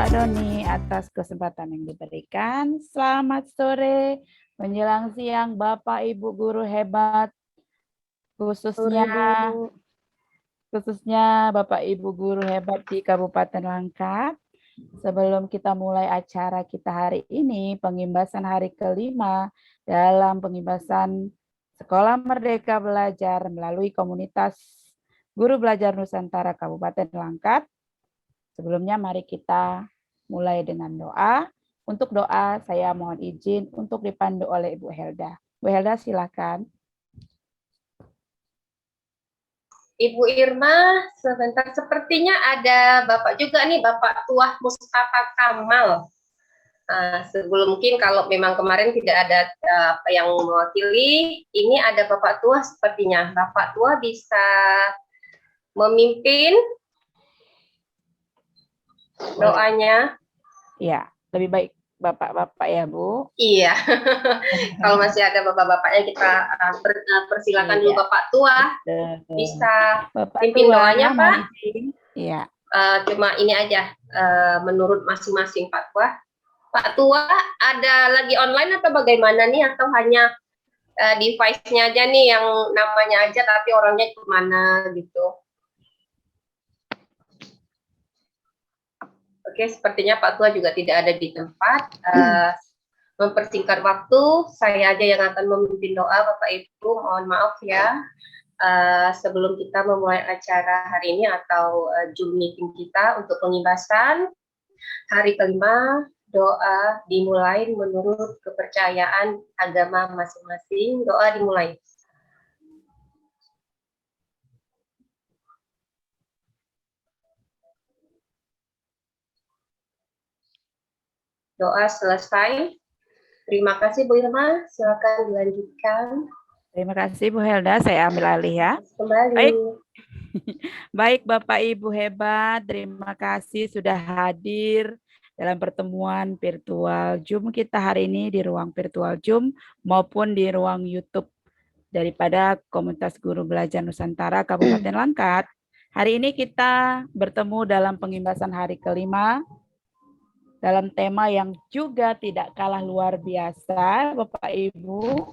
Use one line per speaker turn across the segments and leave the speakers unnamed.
Pak Doni atas kesempatan yang diberikan. Selamat sore, menjelang siang Bapak Ibu guru hebat, khususnya Bapak Ibu guru hebat di Kabupaten Langkat. Sebelum kita mulai acara kita hari ini, pengimbasan hari kelima dalam pengimbasan Sekolah Merdeka Belajar melalui komunitas Guru Belajar Nusantara Kabupaten Langkat. Sebelumnya mari kita mulai dengan doa. Untuk doa saya mohon izin untuk dipandu oleh Ibu Helda. Bu Helda silakan.
Ibu Irma, sebentar. Sepertinya ada Bapak juga nih, Bapak Tuah Mustafa Kamal. Sebelum mungkin kalau memang kemarin tidak ada yang mewakili, ini ada Bapak Tuah sepertinya. Bapak Tuah bisa memimpin doanya.
Ya, lebih baik Bapak-bapak ya, Bu.
Iya. Kalau masih ada Bapak-bapaknya kita persilakan dulu Bapak Tuah. Bisa
Bapak
pimpin
Tua,
doanya, Pak.
Iya.
Cuma ini aja, menurut masing-masing Pak Tuah. Pak Tua ada lagi online atau bagaimana nih? Atau hanya device-nya aja nih yang namanya aja tapi orangnya kemana gitu? Oke, sepertinya Pak Tua juga tidak ada di tempat. Mempersingkat waktu, saya aja yang akan memimpin doa, Bapak Ibu. Mohon maaf ya. Sebelum kita memulai acara hari ini atau Zoom meeting kita untuk pengimbasan hari kelima, doa dimulai menurut kepercayaan agama masing-masing. Doa dimulai. Doa selesai. Terima kasih Bu Irma. Silakan dilanjutkan.
Terima kasih Bu Helda. Saya ambil alih ya.
Kembali.
Baik. Baik Bapak Ibu hebat, terima kasih sudah hadir dalam pertemuan virtual Zoom kita hari ini di ruang virtual Zoom maupun di ruang YouTube daripada Komunitas Guru Belajar Nusantara Kabupaten Langkat. Hari ini kita bertemu dalam pengimbasan hari kelima dalam tema yang juga tidak kalah luar biasa Bapak Ibu,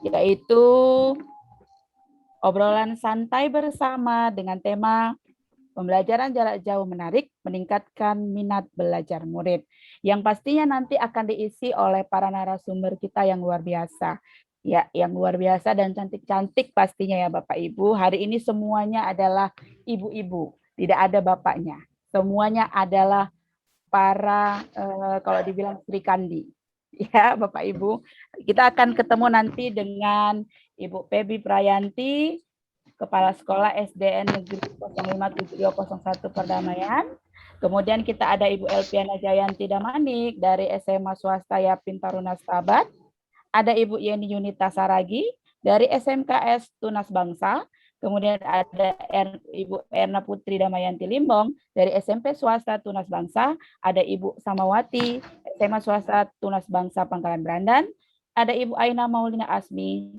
yaitu obrolan santai bersama dengan tema pembelajaran jarak jauh menarik, meningkatkan minat belajar murid. Yang pastinya nanti akan diisi oleh para narasumber kita yang luar biasa. Ya, yang luar biasa dan cantik-cantik pastinya ya Bapak Ibu. Hari ini semuanya adalah ibu-ibu, tidak ada bapaknya. Semuanya adalah para kalau dibilang Sri Kandi. Ya, Bapak Ibu. Kita akan ketemu nanti dengan Ibu Pebi Prayanti, Kepala Sekolah SDN Negeri 057201 Perdamaian. Kemudian kita ada Ibu Elpiana Jayanti Damanik dari SMA Swasta Yapin Taruna Stabat. Ada Ibu Yeni Yunita Saragi dari SMKS Tunas Bangsa. Kemudian ada Ibu Erna Putri Damayanti Limbong dari SMP Swasta Tunas Bangsa. Ada Ibu Samawati SMA Swasta Tunas Bangsa Pangkalan Berandan. Ada Ibu Aina Maulina Asmi,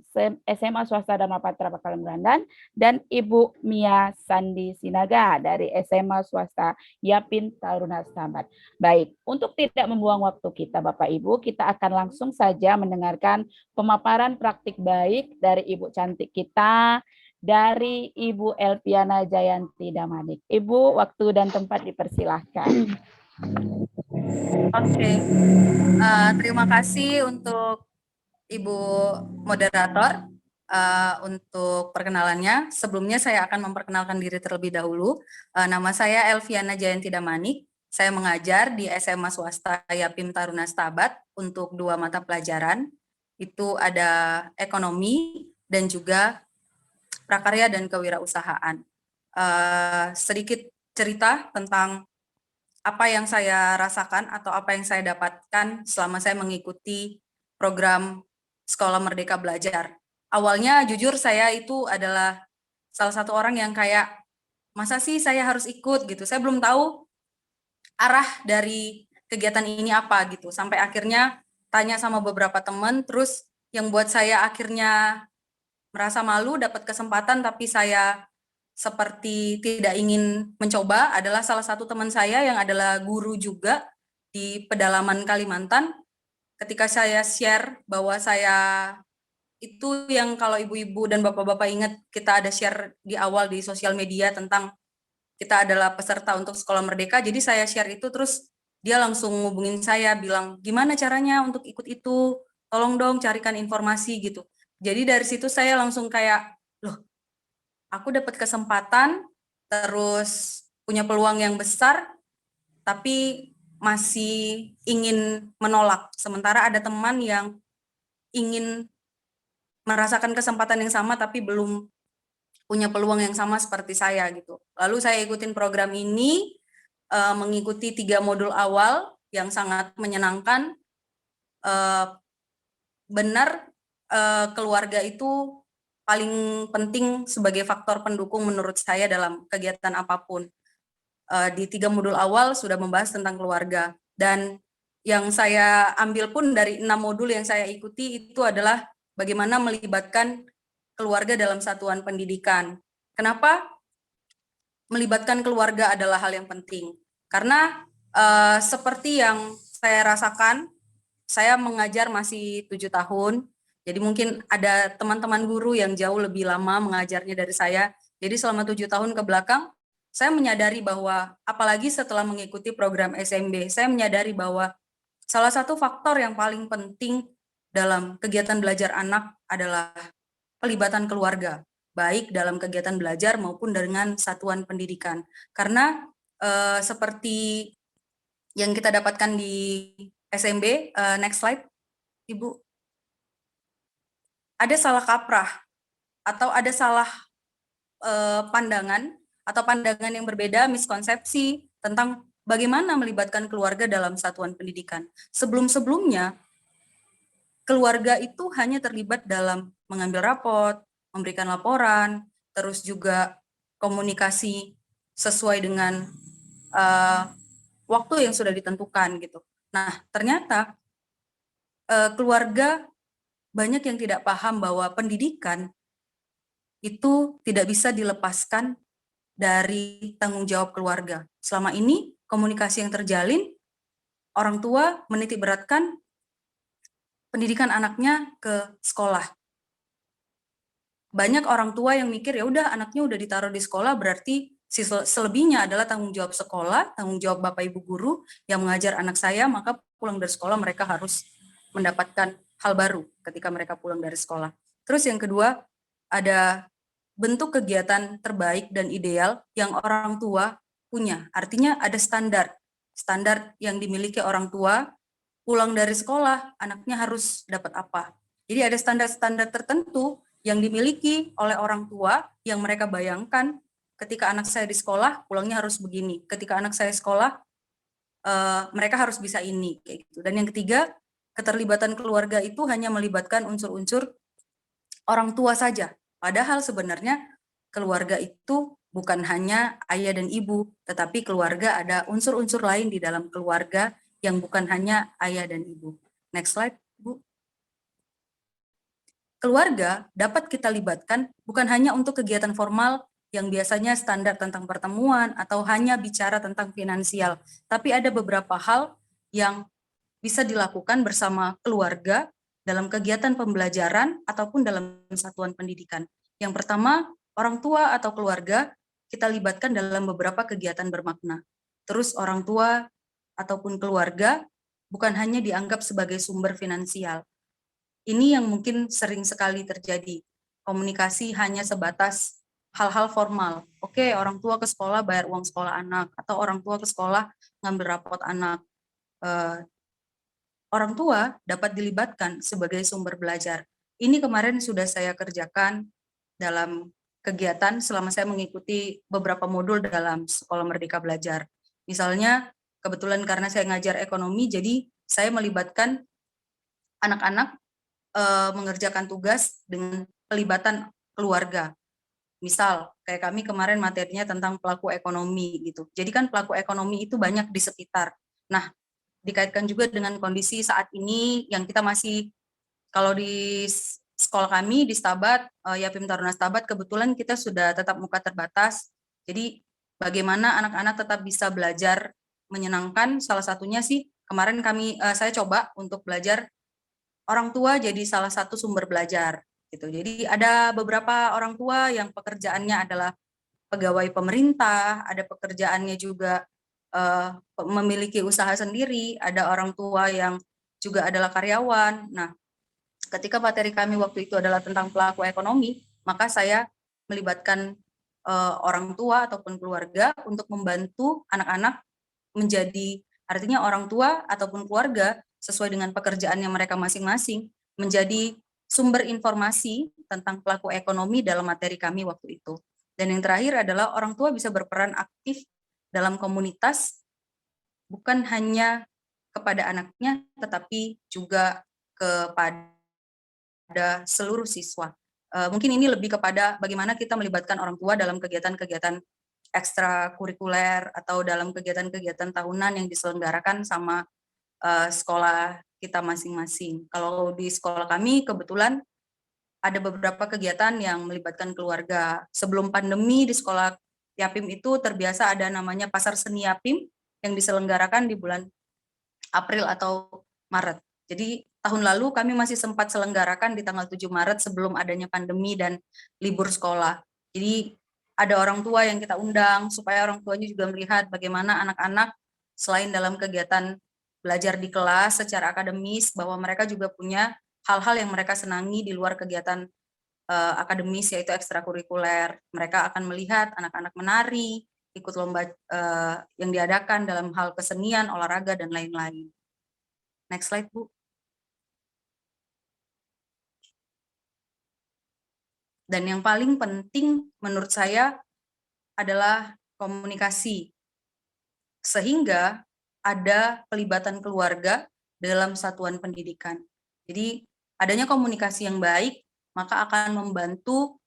SMA Swasta Dharma Patra Pangkalan Berandan, dan Ibu Mia Sandi Sinaga dari SMA Swasta Yapin Taruna Stabat. Baik, untuk tidak membuang waktu kita Bapak Ibu, kita akan langsung saja mendengarkan pemaparan praktik baik dari Ibu cantik kita, dari Ibu Elpiana Jayanti Damanik. Ibu, waktu dan tempat dipersilahkan.
Oke, terima kasih untuk Ibu moderator untuk perkenalannya. Sebelumnya saya akan memperkenalkan diri terlebih dahulu. Nama saya Elviana Jayanti Damanik. Saya mengajar di SMA Swasta Yapim Taruna Stabat untuk 2 mata pelajaran. Itu ada ekonomi dan juga prakarya dan kewirausahaan. Sedikit cerita tentang apa yang saya rasakan atau apa yang saya dapatkan selama saya mengikuti program Sekolah Merdeka Belajar. Awalnya jujur saya itu adalah salah satu orang yang kayak, masa sih saya harus ikut gitu. Saya belum tahu arah dari kegiatan ini apa gitu. Sampai akhirnya tanya sama beberapa teman, terus yang buat saya akhirnya merasa malu dapat kesempatan tapi saya seperti tidak ingin mencoba adalah salah satu teman saya yang adalah guru juga di pedalaman Kalimantan. Ketika saya share bahwa saya itu yang kalau ibu-ibu dan bapak-bapak ingat kita ada share di awal di sosial media tentang kita adalah peserta untuk Sekolah Merdeka, jadi saya share itu terus dia langsung ngubungin saya bilang gimana caranya untuk ikut itu, tolong dong carikan informasi gitu. Jadi dari situ saya langsung kayak loh, aku dapat kesempatan terus punya peluang yang besar tapi masih ingin menolak, sementara ada teman yang ingin merasakan kesempatan yang sama tapi belum punya peluang yang sama seperti saya gitu. Lalu saya ikutin program ini, mengikuti 3 modul awal yang sangat menyenangkan. Benar, keluarga itu paling penting sebagai faktor pendukung menurut saya dalam kegiatan apapun. Di 3 modul awal sudah membahas tentang keluarga, dan yang saya ambil pun dari 6 modul yang saya ikuti itu adalah bagaimana melibatkan keluarga dalam satuan pendidikan. Kenapa melibatkan keluarga adalah hal yang penting? Karena seperti yang saya rasakan, saya mengajar masih 7 tahun, jadi mungkin ada teman-teman guru yang jauh lebih lama mengajarnya dari saya. Jadi selama 7 tahun ke belakang, saya menyadari bahwa apalagi setelah mengikuti program SMB, saya menyadari bahwa salah satu faktor yang paling penting dalam kegiatan belajar anak adalah pelibatan keluarga, baik dalam kegiatan belajar maupun dengan satuan pendidikan. Karena seperti yang kita dapatkan di SMB, next slide, Ibu. Ada salah kaprah atau ada salah pandangan atau pandangan yang berbeda, miskonsepsi tentang bagaimana melibatkan keluarga dalam satuan pendidikan. Sebelum-sebelumnya, keluarga itu hanya terlibat dalam mengambil rapot, memberikan laporan, terus juga komunikasi sesuai dengan waktu yang sudah ditentukan gitu. Nah, ternyata keluarga banyak yang tidak paham bahwa pendidikan itu tidak bisa dilepaskan dari tanggung jawab keluarga. Selama ini komunikasi yang terjalin, orang tua menitik beratkan pendidikan anaknya ke sekolah. Banyak orang tua yang mikir ya udah anaknya udah ditaruh di sekolah berarti selebihnya adalah tanggung jawab sekolah, tanggung jawab Bapak Ibu guru yang mengajar anak saya, maka pulang dari sekolah mereka harus mendapatkan hal baru ketika mereka pulang dari sekolah. Terus yang kedua, ada bentuk kegiatan terbaik dan ideal yang orang tua punya. Artinya ada standar yang dimiliki orang tua, pulang dari sekolah anaknya harus dapat apa. Jadi ada standar-standar tertentu yang dimiliki oleh orang tua yang mereka bayangkan ketika anak saya di sekolah pulangnya harus begini, ketika anak saya sekolah mereka harus bisa ini kayak gitu. Dan yang ketiga, keterlibatan keluarga itu hanya melibatkan unsur-unsur orang tua saja, padahal sebenarnya keluarga itu bukan hanya ayah dan ibu, tetapi keluarga ada unsur-unsur lain di dalam keluarga yang bukan hanya ayah dan ibu. Next slide, Bu. Keluarga dapat kita libatkan bukan hanya untuk kegiatan formal yang biasanya standar tentang pertemuan atau hanya bicara tentang finansial, tapi ada beberapa hal yang bisa dilakukan bersama keluarga dalam kegiatan pembelajaran ataupun dalam satuan pendidikan. Yang pertama, orang tua atau keluarga kita libatkan dalam beberapa kegiatan bermakna. Terus orang tua ataupun keluarga bukan hanya dianggap sebagai sumber finansial. Ini yang mungkin sering sekali terjadi. Komunikasi hanya sebatas hal-hal formal. Oke, orang tua ke sekolah bayar uang sekolah anak, atau orang tua ke sekolah ngambil rapot anak. Orang tua dapat dilibatkan sebagai sumber belajar. Ini kemarin sudah saya kerjakan dalam kegiatan selama saya mengikuti beberapa modul dalam Sekolah Merdeka Belajar. Misalnya, kebetulan karena saya ngajar ekonomi, jadi saya melibatkan anak-anak mengerjakan tugas dengan pelibatan keluarga. Misal, kayak kami kemarin materinya tentang pelaku ekonomi gitu. Jadi kan pelaku ekonomi itu banyak di sekitar. Nah, dikaitkan juga dengan kondisi saat ini yang kita masih, kalau di sekolah kami di Stabat, Yapim Taruna Stabat, kebetulan kita sudah tatap muka terbatas. Jadi bagaimana anak-anak tetap bisa belajar menyenangkan, salah satunya sih kemarin saya coba untuk belajar orang tua jadi salah satu sumber belajar gitu. Jadi ada beberapa orang tua yang pekerjaannya adalah pegawai pemerintah, ada pekerjaannya juga memiliki usaha sendiri, ada orang tua yang juga adalah karyawan. Nah, ketika materi kami waktu itu adalah tentang pelaku ekonomi, maka saya melibatkan orang tua ataupun keluarga untuk membantu anak-anak menjadi, artinya orang tua ataupun keluarga sesuai dengan pekerjaannya mereka masing-masing menjadi sumber informasi tentang pelaku ekonomi dalam materi kami waktu itu. Dan yang terakhir adalah orang tua bisa berperan aktif dalam komunitas, bukan hanya kepada anaknya, tetapi juga kepada seluruh siswa. Mungkin ini lebih kepada bagaimana kita melibatkan orang tua dalam kegiatan-kegiatan ekstrakurikuler atau dalam kegiatan-kegiatan tahunan yang diselenggarakan sama sekolah kita masing-masing. Kalau di sekolah kami kebetulan ada beberapa kegiatan yang melibatkan keluarga. Sebelum pandemi di sekolah Yapim itu terbiasa ada namanya Pasar Seni Yapim yang diselenggarakan di bulan April atau Maret. Jadi tahun lalu kami masih sempat selenggarakan di tanggal 7 Maret sebelum adanya pandemi dan libur sekolah. Jadi ada orang tua yang kita undang supaya orang tuanya juga melihat bagaimana anak-anak selain dalam kegiatan belajar di kelas secara akademis, bahwa mereka juga punya hal-hal yang mereka senangi di luar kegiatan akademis, yaitu ekstrakurikuler. Mereka akan melihat anak-anak menari, ikut lomba yang diadakan dalam hal kesenian, olahraga, dan lain-lain. Next slide, Bu. Dan yang paling penting menurut saya adalah komunikasi. Sehingga ada pelibatan keluarga dalam satuan pendidikan. Jadi adanya komunikasi yang baik maka akan membantu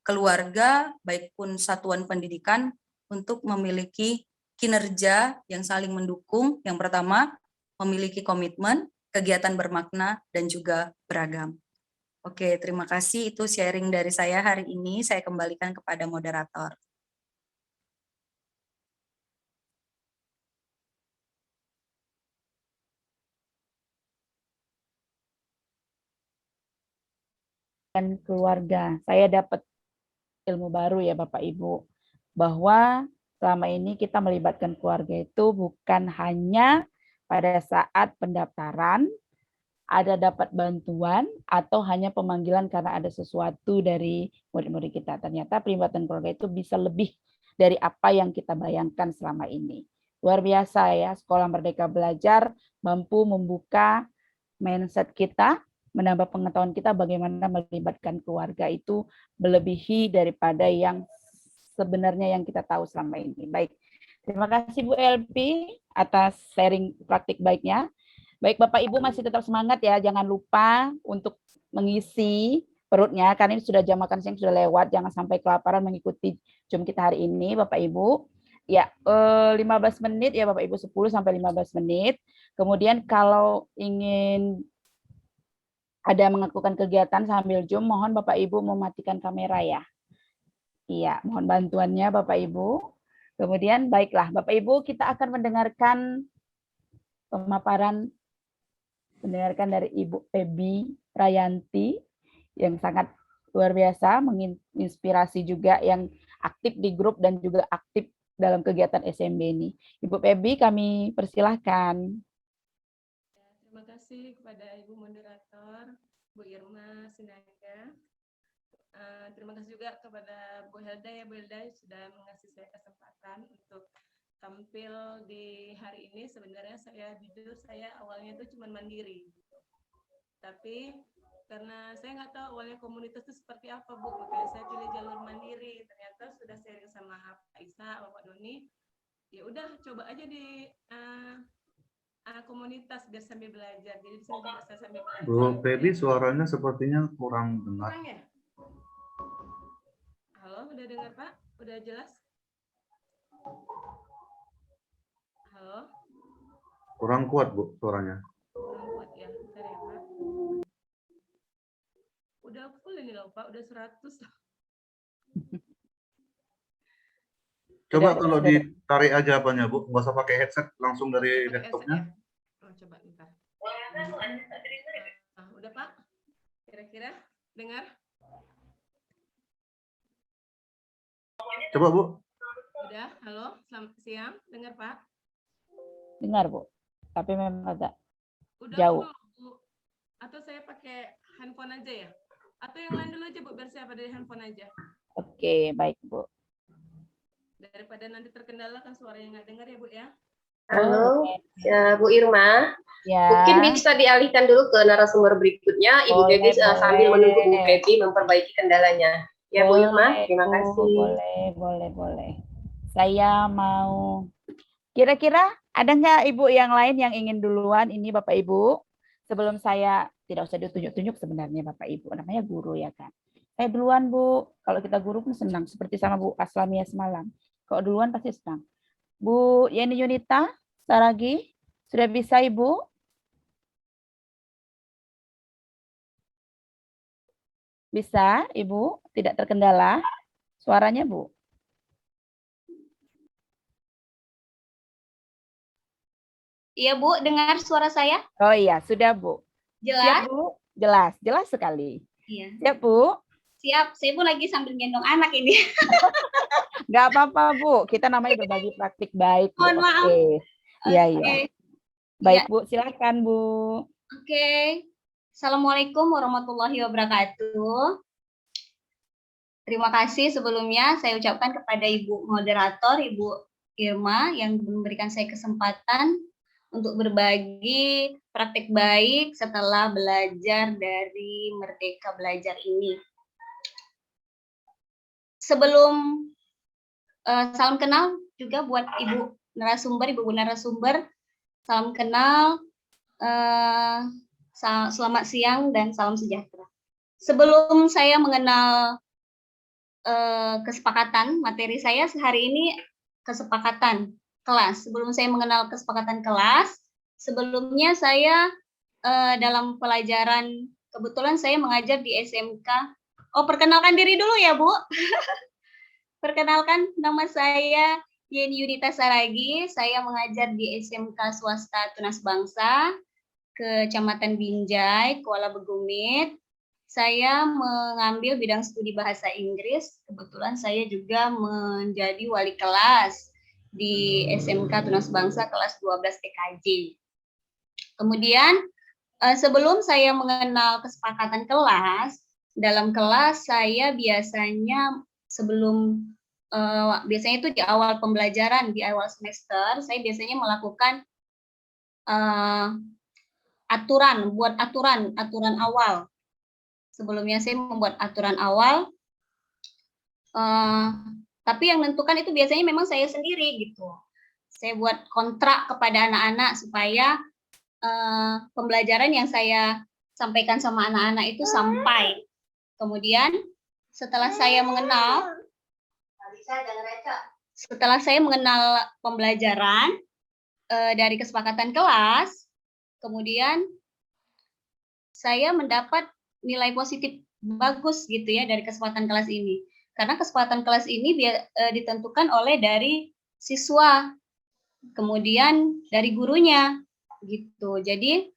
keluarga baik pun satuan pendidikan untuk memiliki kinerja yang saling mendukung. Yang pertama, memiliki komitmen, kegiatan bermakna, dan juga beragam. Oke, terima kasih. Itu sharing dari saya hari ini. Saya kembalikan kepada moderator.
Dan keluarga. Saya dapat ilmu baru ya Bapak Ibu, bahwa selama ini kita melibatkan keluarga itu bukan hanya pada saat pendaftaran, ada dapat bantuan, atau hanya pemanggilan karena ada sesuatu dari murid-murid kita. Ternyata pelibatan keluarga itu bisa lebih dari apa yang kita bayangkan selama ini. Luar biasa ya, Sekolah Merdeka Belajar mampu membuka mindset kita, menambah pengetahuan kita bagaimana melibatkan keluarga itu melebihi daripada yang sebenarnya yang kita tahu selama ini. Baik, terima kasih Bu LP atas sharing praktik baiknya. Baik Bapak Ibu masih tetap semangat ya, jangan lupa untuk mengisi perutnya, karena ini sudah jam makan siang sudah lewat, jangan sampai kelaparan mengikuti Zoom kita hari ini Bapak Ibu. Ya, 15 menit ya Bapak Ibu, 10 sampai 15 menit. Kemudian kalau ingin ada melakukan kegiatan sambil Zoom, mohon Bapak Ibu mematikan kamera ya. Iya, mohon bantuannya Bapak Ibu. Kemudian baiklah Bapak Ibu, kita akan mendengarkan pemaparan dari Ibu Pebi Rayanti yang sangat luar biasa, menginspirasi juga yang aktif di grup dan juga aktif dalam kegiatan SMB ini. Ibu Pebi, kami persilahkan.
Terima kasih kepada Ibu Moderator, Bu Irma Sinaga. Terima kasih juga kepada Bu Helda ya, Bu Helda sudah mengasih saya kesempatan untuk tampil di hari ini. Sebenarnya jujur saya awalnya itu cuma mandiri, tapi karena saya nggak tahu awalnya komunitas itu seperti apa Bu, makanya saya pilih jalur mandiri. Ternyata sudah sharing sama Pak Isa, Bapak Doni, ya udah coba aja di komunitas biar sambil belajar. Jadi di sini juga saya sambil belajar.
Bu Pebi, suaranya sepertinya kurang dengar.
Kurang ya? Halo, udah dengar Pak? Udah jelas? Halo?
Kurang kuat Bu suaranya.
Kurang kuat ya, bentar ya Pak. Bapak udah 100.
Coba
Sudah-
kalau
sudah-
ditarik aja apanya, Bu. Nggak usah pakai headset langsung dari
Pakai headset
laptopnya.
ya? Oh, coba bentar. Nah, udah Pak? Kira-kira dengar?
Coba, Bu.
Udah, halo, selamat siang, dengar Pak?
Dengar, Bu. Tapi memang agak
Udah
Jauh.
belum, Bu? Atau saya pakai handphone aja ya? Atau yang lain dulu aja Bu, biar saya dari handphone aja.
oke, baik, Bu.
Daripada nanti terkendala kan suaranya nggak dengar ya Bu ya?
Halo, Bu Irma.
Ya.
Mungkin bisa dialihkan dulu ke narasumber berikutnya. Ibu
Boleh,
Feby sambil
boleh.
menunggu Bu Feby memperbaiki kendalanya. Ya Bu Irma, terima
Bu.
kasih.
Boleh. Saya mau, kira-kira ada nggak Ibu yang lain yang ingin duluan ini Bapak Ibu? Sebelum saya, tidak usah ditunjuk-tunjuk sebenarnya Bapak Ibu, namanya guru ya kan. Saya duluan Bu, kalau kita guru pun senang, seperti sama Bu Aslamia semalam. Kalau duluan pasti senang. Bu Yeni Yunita, Saragi, sudah bisa Ibu? Bisa Ibu? Tidak terkendala? Suaranya Bu?
Iya Bu, dengar suara saya?
Oh iya, sudah Bu. Siap
Jelas?
Bu? Jelas sekali.
Iya.
Siap Bu?
Siap, saya Bu lagi sambil gendong anak ini.
Nggak apa-apa Bu, kita namanya berbagi praktik baik Bu.
Mohon maaf.
Oke. Iya.
Oke.
Baik Bu, silakan Bu.
Oke. Assalamualaikum warahmatullahi wabarakatuh. Terima kasih sebelumnya saya ucapkan kepada Ibu Moderator, Ibu Irma yang memberikan saya kesempatan untuk berbagi praktik baik setelah belajar dari Merdeka Belajar ini. Sebelum salam kenal juga buat Ibu narasumber, salam kenal, selamat siang dan salam sejahtera. Sebelum saya mengenal kesepakatan materi saya hari ini, kesepakatan kelas. Sebelum saya mengenal kesepakatan kelas, sebelumnya saya dalam pelajaran, kebetulan saya mengajar di SMK. Oh, perkenalkan diri dulu ya Bu. Perkenalkan, nama saya Yeni Yunita Saragi. Saya mengajar di SMK Swasta Tunas Bangsa, Kecamatan Binjai, Kuala Begumit. Saya mengambil bidang studi bahasa Inggris. Kebetulan saya juga menjadi wali kelas di SMK Tunas Bangsa kelas 12 TKJ. Kemudian sebelum saya mengenal kesepakatan kelas, dalam kelas saya biasanya biasanya itu di awal pembelajaran, di awal semester, saya biasanya melakukan buat aturan awal. Sebelumnya saya membuat aturan awal, tapi yang menentukan itu biasanya memang saya sendiri gitu. Saya buat kontrak kepada anak-anak supaya pembelajaran yang saya sampaikan sama anak-anak itu sampai. Kemudian setelah saya mengenal pembelajaran dari kesepakatan kelas, kemudian saya mendapat nilai positif bagus gitu ya dari kesempatan kelas ini. Karena kesempatan kelas ini ditentukan oleh dari siswa, kemudian dari gurunya gitu. Jadi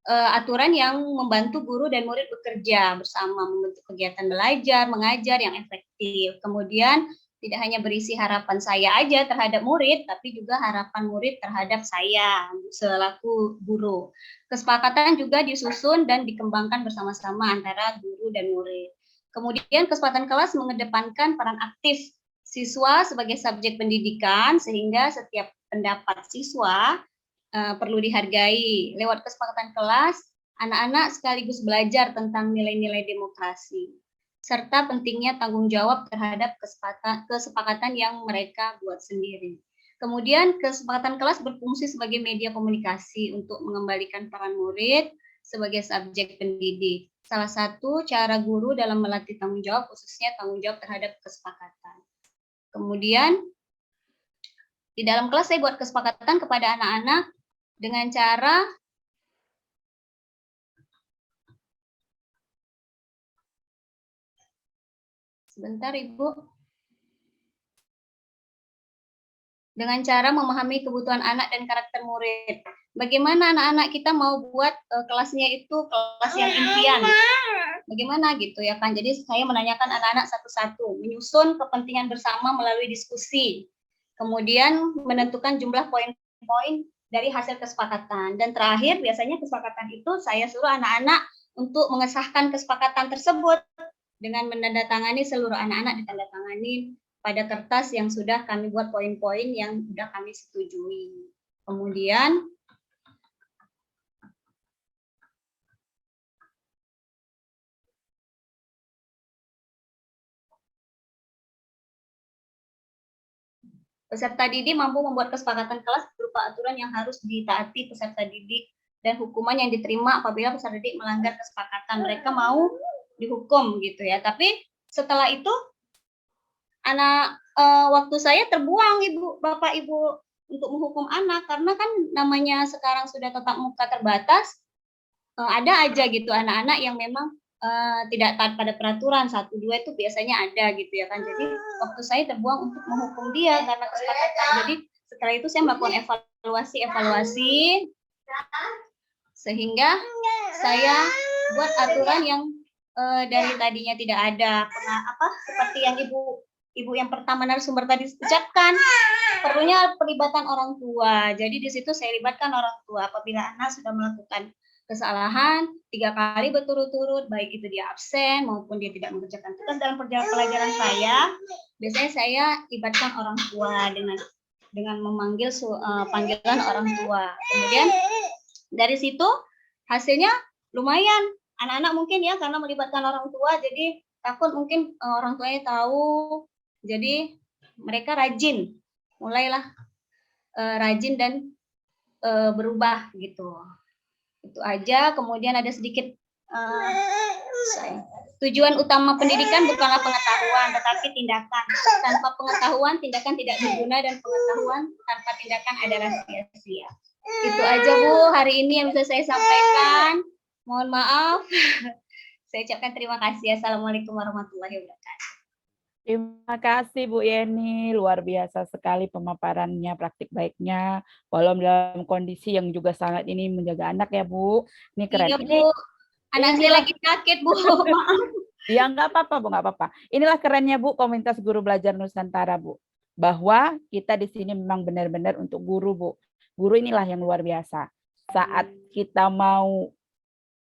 aturan yang membantu guru dan murid bekerja bersama, membentuk kegiatan belajar, mengajar yang efektif. Kemudian tidak hanya berisi harapan saya aja terhadap murid, tapi juga harapan murid terhadap saya selaku guru. Kesepakatan juga disusun dan dikembangkan bersama-sama antara guru dan murid. Kemudian kesepakatan kelas mengedepankan peran aktif siswa sebagai subjek pendidikan, sehingga setiap pendapat siswa perlu dihargai. Lewat kesepakatan kelas, anak-anak sekaligus belajar tentang nilai-nilai demokrasi, serta pentingnya tanggung jawab terhadap kesepakatan yang mereka buat sendiri. Kemudian kesepakatan kelas berfungsi sebagai media komunikasi untuk mengembalikan peran murid sebagai subjek pendidik. Salah satu cara guru dalam melatih tanggung jawab, khususnya tanggung jawab terhadap kesepakatan. Kemudian di dalam kelas saya buat kesepakatan kepada anak-anak dengan cara Sebentar, Ibu. Dengan cara memahami kebutuhan anak dan karakter murid. Bagaimana anak-anak kita mau buat kelasnya itu kelas yang impian? Bagaimana gitu ya kan? Jadi saya menanyakan anak-anak satu-satu, menyusun kepentingan bersama melalui diskusi. Kemudian menentukan jumlah poin-poin dari hasil kesepakatan. Dan terakhir biasanya kesepakatan itu saya suruh anak-anak untuk mengesahkan kesepakatan tersebut dengan menandatangani seluruh anak-anak ditandatangani pada kertas yang sudah kami buat poin-poin yang sudah kami setujui. Kemudian peserta didik mampu membuat kesepakatan kelas berupa aturan yang harus ditaati peserta didik dan hukuman yang diterima apabila peserta didik melanggar kesepakatan. Mereka mau dihukum gitu ya. Tapi setelah itu waktu saya terbuang Bapak Ibu untuk menghukum anak karena kan namanya sekarang sudah tatap muka terbatas, ada aja gitu anak-anak yang memang tidak taat pada peraturan 1, 2 itu biasanya ada gitu ya kan. Jadi waktu saya terbuang untuk menghukum dia karena kesepakatan. Jadi setelah itu saya melakukan evaluasi sehingga saya buat aturan yang dari tadinya tidak ada seperti yang ibu yang pertama narasumber tadi ucapkan, perlunya pelibatan orang tua. Jadi di situ saya libatkan orang tua apabila anak sudah melakukan kesalahan 3 kali berturut-turut, baik itu dia absen maupun dia tidak mengerjakan tugas dalam perjalanan pelajaran saya, biasanya saya libatkan orang tua dengan memanggil panggilan orang tua. Kemudian dari situ hasilnya lumayan. Anak-anak mungkin ya karena melibatkan orang tua, jadi takut mungkin orang tuanya tahu. Jadi mereka rajin, mulailah rajin dan berubah gitu. Itu aja. Kemudian ada sedikit tujuan utama pendidikan bukanlah pengetahuan, tetapi tindakan. Tanpa pengetahuan, tindakan tidak berguna, dan pengetahuan tanpa tindakan adalah sia-sia. Itu aja Bu, hari ini yang bisa saya sampaikan. Mohon maaf. Saya ucapkan terima kasih. Assalamualaikum warahmatullahi wabarakatuh.
Terima kasih Bu Yeni, luar biasa sekali pemaparannya, praktik baiknya, walau dalam kondisi yang juga sangat ini menjaga anak ya Bu. Ini keren.
Iya Bu, anak saya lagi sakit Bu. Maaf.
Ya nggak apa-apa Bu, nggak apa-apa. Inilah kerennya Bu komunitas guru belajar Nusantara Bu, bahwa kita di sini memang benar-benar untuk guru Bu. Guru inilah yang luar biasa. Saat kita mau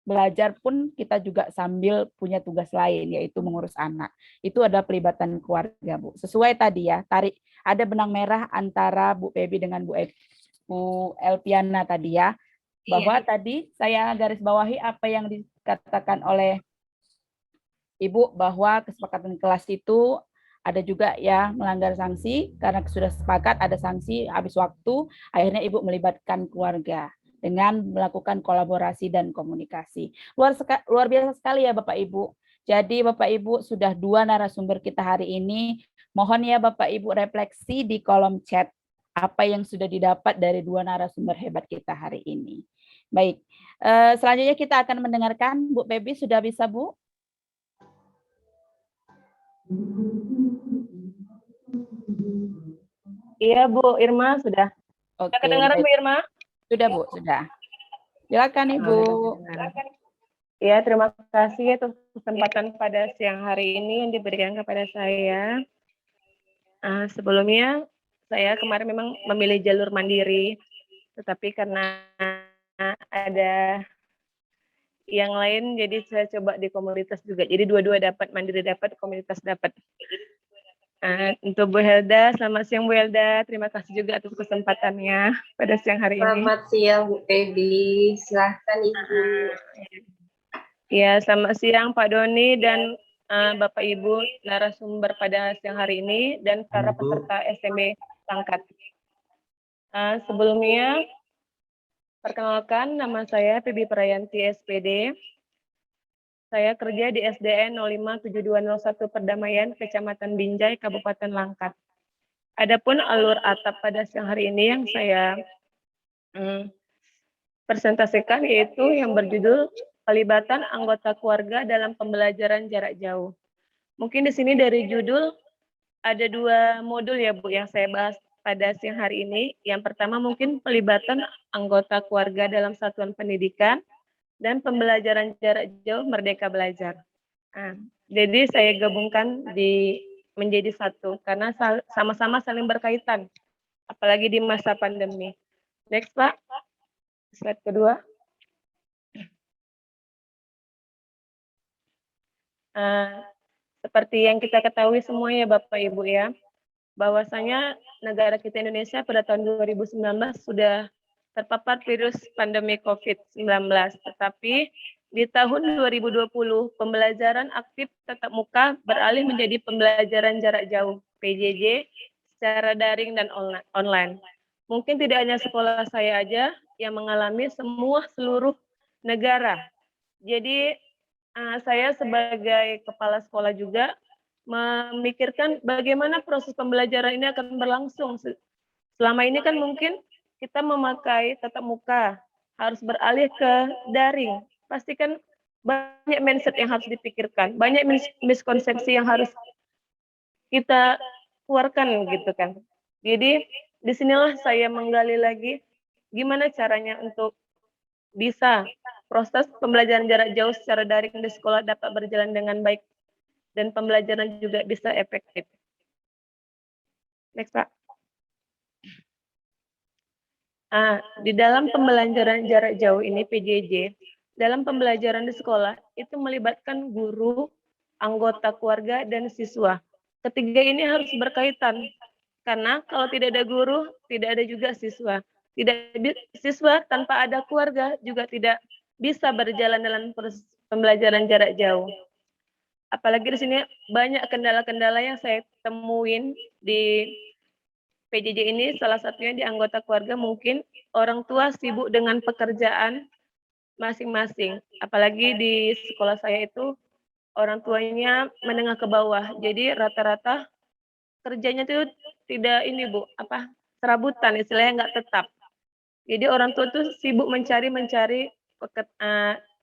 belajar pun kita juga sambil punya tugas lain, yaitu mengurus anak. Itu ada pelibatan keluarga, Bu. Sesuai tadi ya, ada benang merah antara Bu Pebi dengan Bu Elpiana tadi ya, bahwa tadi saya garis bawahi apa yang dikatakan oleh Ibu, bahwa kesepakatan kelas itu ada juga ya melanggar sanksi, karena sudah sepakat ada sanksi habis waktu, akhirnya Ibu melibatkan keluarga dengan melakukan kolaborasi dan komunikasi. Luar biasa sekali ya Bapak Ibu. Jadi Bapak Ibu sudah 2 narasumber kita hari ini. Mohon ya Bapak Ibu refleksi di kolom chat apa yang sudah didapat dari 2 narasumber hebat kita hari ini. Baik, selanjutnya kita akan mendengarkan Bu Pebi, sudah bisa Bu?
Iya Bu Irma, sudah.
Oke,
Kedengaran
baik.
Bu Irma?
Sudah Bu, sudah. Silakan Ibu.
Ya, terima kasih atas kesempatan pada siang hari ini yang diberikan kepada saya. Sebelumnya, saya kemarin memang memilih jalur mandiri, tetapi karena ada yang lain, jadi saya coba di komunitas juga. Jadi dua-dua dapat, mandiri dapat, komunitas dapat. Untuk Bu Helda, selamat siang Bu Helda. Terima kasih juga atas kesempatannya pada siang hari ini.
Selamat siang Bu Pebi, silahkan Ibu.
Ya, selamat siang Pak Doni dan Bapak Ibu narasumber pada siang hari ini dan para peserta SMB Langkat. Sebelumnya, perkenalkan nama saya Pebi Prayanti SPD. Saya kerja di SDN 057201 Perdamaian, Kecamatan Binjai, Kabupaten Langkat. Adapun alur atap pada siang hari ini yang saya presentasikan yaitu yang berjudul pelibatan anggota keluarga dalam pembelajaran jarak jauh. Mungkin di sini dari judul ada 2 modul ya Bu yang saya bahas pada siang hari ini. Yang pertama mungkin pelibatan anggota keluarga dalam satuan pendidikan dan pembelajaran jarak jauh Merdeka Belajar. Nah, jadi saya gabungkan menjadi satu karena sama-sama saling berkaitan, apalagi di masa pandemi. Next Pak, slide kedua. Seperti yang kita ketahui semuanya Bapak Ibu ya, bahwasanya negara kita Indonesia pada tahun 2019 sudah terpapar virus pandemi COVID-19. Tetapi di tahun 2020 pembelajaran aktif tatap muka beralih menjadi pembelajaran jarak jauh (PJJ) secara daring dan online. Mungkin tidak hanya sekolah saya aja yang mengalami, seluruh negara. Jadi saya sebagai kepala sekolah juga memikirkan bagaimana proses pembelajaran ini akan berlangsung. Selama ini kan mungkin kita memakai tatap muka, harus beralih ke daring. Pastikan banyak mindset yang harus dipikirkan, banyak miskonsepsi yang harus kita keluarkan gitu kan. Jadi disinilah saya menggali lagi gimana caranya untuk bisa proses pembelajaran jarak jauh secara daring di sekolah dapat berjalan dengan baik dan pembelajaran juga bisa efektif. Next Pak. Di dalam pembelajaran jarak jauh ini PJJ, dalam pembelajaran di sekolah itu melibatkan guru, anggota keluarga, dan siswa. Ketiga ini harus berkaitan, karena kalau tidak ada guru, tidak ada juga siswa. Siswa tanpa ada keluarga juga tidak bisa berjalan dalam proses pembelajaran jarak jauh. Apalagi di sini banyak kendala-kendala yang saya temuin di PJJ ini, salah satunya di anggota keluarga mungkin orang tua sibuk dengan pekerjaan masing-masing. Apalagi di sekolah saya itu orang tuanya menengah ke bawah. Jadi rata-rata kerjanya itu tidak ini Bu, serabutan, istilahnya nggak tetap. Jadi orang tua tuh sibuk mencari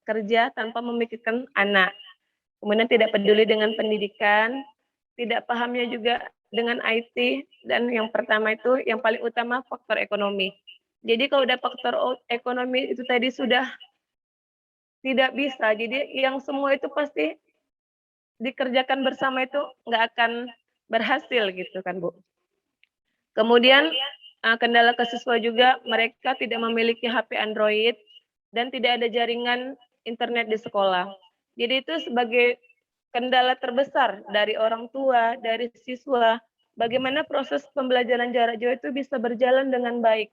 kerja tanpa memikirkan anak. Kemudian tidak peduli dengan pendidikan, tidak pahamnya juga dengan IT, dan yang pertama itu yang paling utama faktor ekonomi. Jadi kalau udah faktor ekonomi itu tadi sudah tidak bisa, jadi yang semua itu pasti dikerjakan bersama itu nggak akan berhasil gitu kan Bu. Kemudian kendala ke siswa juga, mereka tidak memiliki HP Android dan tidak ada jaringan internet di sekolah. Jadi itu sebagai kendala terbesar dari orang tua, dari siswa, bagaimana proses pembelajaran jarak jauh itu bisa berjalan dengan baik.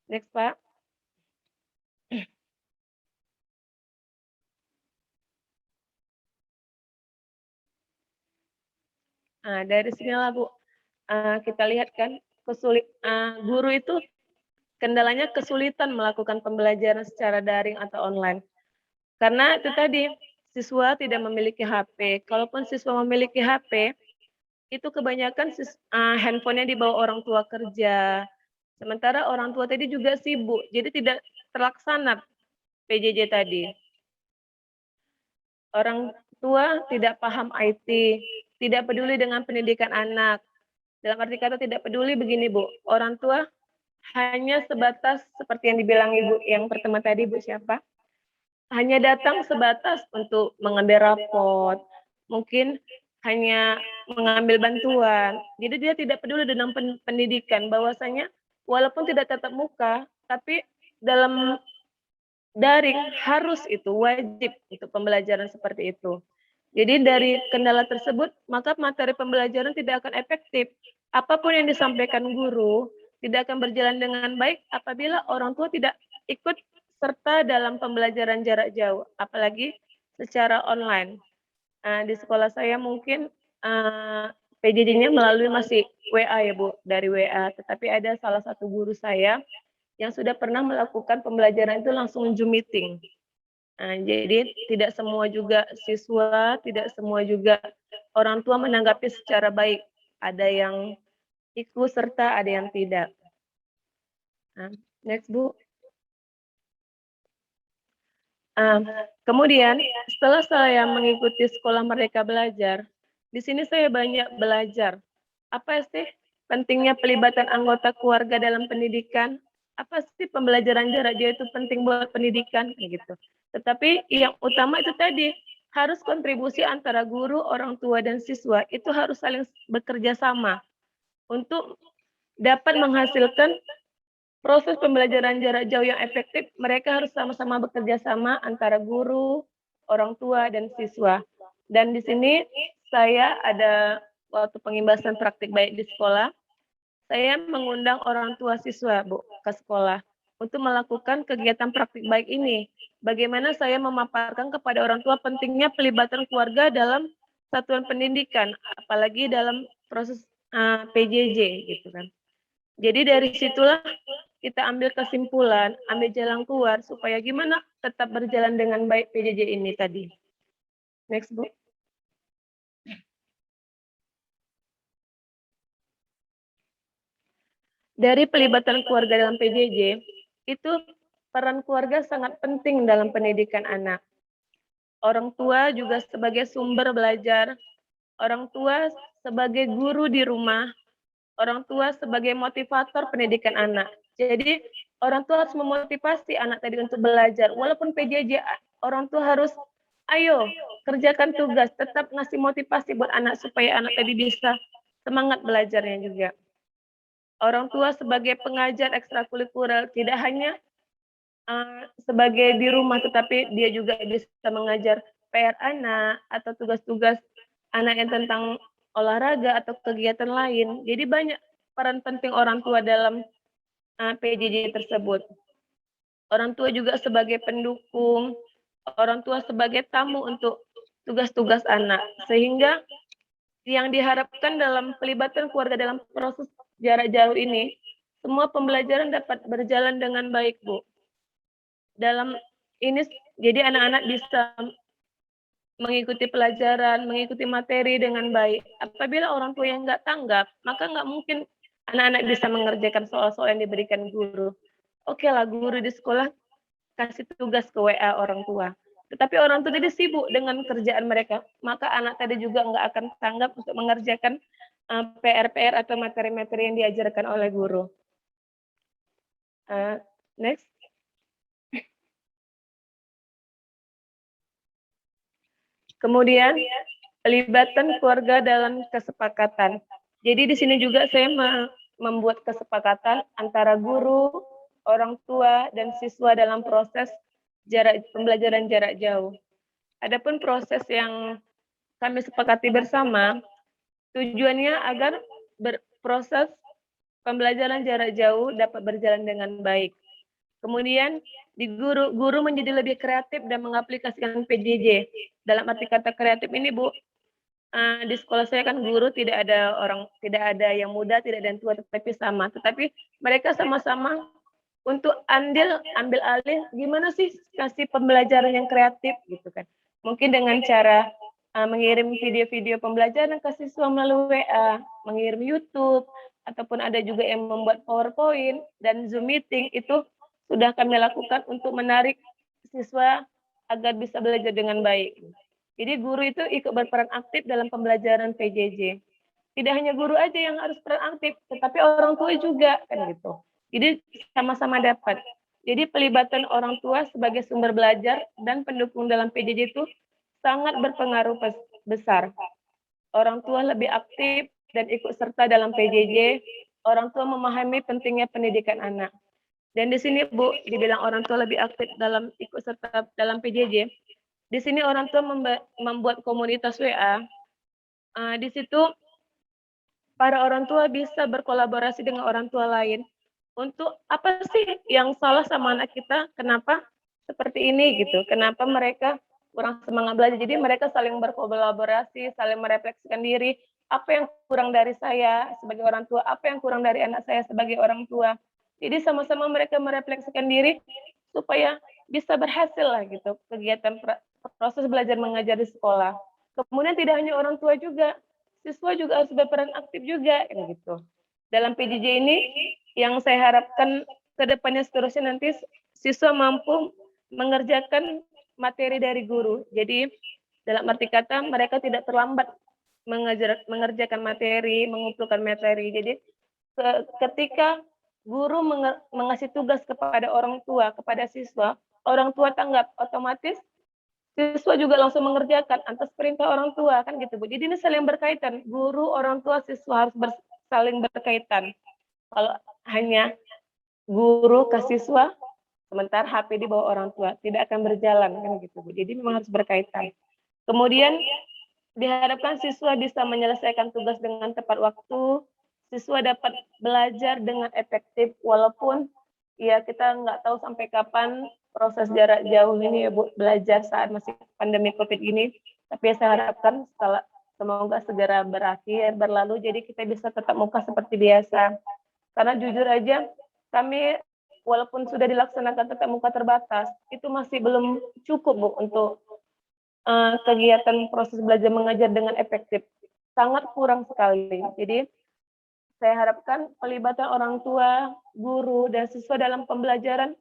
Next, Pak. Dari sinilah Bu, kita lihat kan guru itu kendalanya kesulitan melakukan pembelajaran secara daring atau online. Karena itu tadi, siswa tidak memiliki HP. Kalaupun siswa memiliki HP, itu kebanyakan handphonenya dibawa orang tua kerja. Sementara orang tua tadi juga sibuk, jadi tidak terlaksana PJJ tadi. Orang tua tidak paham IT, tidak peduli dengan pendidikan anak. Dalam arti kata tidak peduli begini Bu, orang tua hanya sebatas seperti yang dibilang Ibu yang pertama tadi Bu siapa? Hanya datang sebatas untuk mengambil rapot, mungkin hanya mengambil bantuan. Jadi dia tidak peduli dengan pendidikan, bahwasanya walaupun tidak tatap muka, tapi dalam daring harus itu wajib untuk pembelajaran seperti itu. Jadi dari kendala tersebut, maka materi pembelajaran tidak akan efektif. Apapun yang disampaikan guru tidak akan berjalan dengan baik apabila orang tua tidak ikut serta dalam pembelajaran jarak jauh, apalagi secara online. Di sekolah saya mungkin PJJ-nya melalui masih WA ya Bu, dari WA. Tetapi ada salah satu guru saya yang sudah pernah melakukan pembelajaran itu langsung Zoom meeting. Jadi tidak semua juga siswa, tidak semua juga orang tua menanggapi secara baik. Ada yang ikut serta, ada yang tidak. Next Bu. Kemudian setelah saya mengikuti sekolah Merdeka Belajar, di sini saya banyak belajar. Apa sih pentingnya pelibatan anggota keluarga dalam pendidikan? Apa sih pembelajaran jarak jauh itu penting buat pendidikan? Kayak gitu. Tetapi yang utama itu tadi, harus kontribusi antara guru, orang tua, dan siswa itu harus saling bekerja sama untuk dapat menghasilkan proses pembelajaran jarak jauh yang efektif. Mereka harus sama-sama bekerja sama antara guru, orang tua, dan siswa. Dan di sini saya ada waktu pengimbasan praktik baik di sekolah, saya mengundang orang tua siswa, Bu, ke sekolah untuk melakukan kegiatan praktik baik ini. Bagaimana saya memaparkan kepada orang tua pentingnya pelibatan keluarga dalam satuan pendidikan, apalagi dalam proses PJJ gitu kan. Jadi dari situlah kita ambil kesimpulan, ambil jalan keluar supaya gimana tetap berjalan dengan baik PJJ ini tadi. Next, Bu. Dari pelibatan keluarga dalam PJJ, itu peran keluarga sangat penting dalam pendidikan anak. Orang tua juga sebagai sumber belajar, orang tua sebagai guru di rumah, orang tua sebagai motivator pendidikan anak. Jadi orang tua harus memotivasi anak tadi untuk belajar. Walaupun PJJ, orang tua harus, ayo kerjakan tugas, tetap ngasih motivasi buat anak supaya anak tadi bisa semangat belajarnya juga. Orang tua sebagai pengajar ekstrakurikuler, tidak hanya sebagai di rumah, tetapi dia juga bisa mengajar PR anak atau tugas-tugas anak yang tentang olahraga atau kegiatan lain. Jadi banyak peran penting orang tua dalam PJJ tersebut. Orang tua juga sebagai pendukung, orang tua sebagai tamu untuk tugas-tugas anak. Sehingga yang diharapkan dalam pelibatan keluarga dalam proses jarak jauh ini, semua pembelajaran dapat berjalan dengan baik, Bu. Dalam ini, jadi anak-anak bisa mengikuti pelajaran, mengikuti materi dengan baik. Apabila orang tua yang nggak tanggap, maka nggak mungkin anak-anak bisa mengerjakan soal-soal yang diberikan guru. Oke lah, guru di sekolah kasih tugas ke WA orang tua. Tetapi orang tua tadi sibuk dengan kerjaan mereka, maka anak tadi juga nggak akan tanggap untuk mengerjakan PR-PR atau materi-materi yang diajarkan oleh guru. Next. Kemudian pelibatan keluarga dalam kesepakatan. Jadi di sini juga saya membuat kesepakatan antara guru, orang tua, dan siswa dalam proses pembelajaran jarak jauh. Adapun proses yang kami sepakati bersama, tujuannya agar proses pembelajaran jarak jauh dapat berjalan dengan baik. Kemudian di guru menjadi lebih kreatif dan mengaplikasikan PJJ. Dalam arti kata kreatif ini, Bu, di sekolah saya kan guru tidak ada yang muda, tidak ada yang tua, tetapi sama. Tetapi mereka sama-sama untuk ambil alih gimana sih kasih pembelajaran yang kreatif gitu kan. Mungkin dengan cara mengirim video-video pembelajaran ke siswa melalui WA, mengirim YouTube, ataupun ada juga yang membuat PowerPoint dan Zoom meeting. Itu sudah kami lakukan untuk menarik siswa agar bisa belajar dengan baik. Jadi guru itu ikut berperan aktif dalam pembelajaran PJJ. Tidak hanya guru aja yang harus peran aktif, tetapi orang tua juga kan gitu. Jadi sama-sama dapat. Jadi pelibatan orang tua sebagai sumber belajar dan pendukung dalam PJJ itu sangat berpengaruh besar. Orang tua lebih aktif dan ikut serta dalam PJJ. Orang tua memahami pentingnya pendidikan anak. Dan di sini, Bu, dibilang orang tua lebih aktif dalam ikut serta dalam PJJ. Di sini orang tua membuat komunitas WA. Di situ para orang tua bisa berkolaborasi dengan orang tua lain untuk apa sih yang salah sama anak kita, kenapa seperti ini gitu, kenapa mereka kurang semangat belajar. Jadi mereka saling berkolaborasi, saling merefleksikan diri, apa yang kurang dari saya sebagai orang tua, apa yang kurang dari anak saya sebagai orang tua. Jadi sama-sama mereka merefleksikan diri supaya bisa berhasil lah gitu kegiatan proses belajar mengajar di sekolah. Kemudian tidak hanya orang tua juga, siswa juga harus berperan aktif juga gitu. Dalam PJJ ini yang saya harapkan ke depannya seterusnya nanti siswa mampu mengerjakan materi dari guru. Jadi dalam arti kata mereka tidak terlambat mengerjakan materi, mengumpulkan materi. Jadi ketika guru mengasih tugas kepada orang tua, kepada siswa, orang tua tanggap, otomatis siswa juga langsung mengerjakan atas perintah orang tua, kan gitu Bu. Jadi ini saling berkaitan, guru, orang tua, siswa harus saling berkaitan. Kalau hanya guru ke siswa, sementara HP di bawah orang tua, tidak akan berjalan, kan gitu Bu. Jadi memang harus berkaitan. Kemudian diharapkan siswa bisa menyelesaikan tugas dengan tepat waktu, siswa dapat belajar dengan efektif, walaupun ya kita nggak tahu sampai kapan proses jarak jauh ini ya Bu, belajar saat masih pandemi COVID ini. Tapi saya harapkan semoga segera berakhir, berlalu, jadi kita bisa tetap muka seperti biasa. Karena jujur aja, kami walaupun sudah dilaksanakan tetap muka terbatas, itu masih belum cukup Bu untuk kegiatan proses belajar mengajar dengan efektif. Sangat kurang sekali. Jadi saya harapkan pelibatan orang tua, guru, dan siswa dalam pembelajaran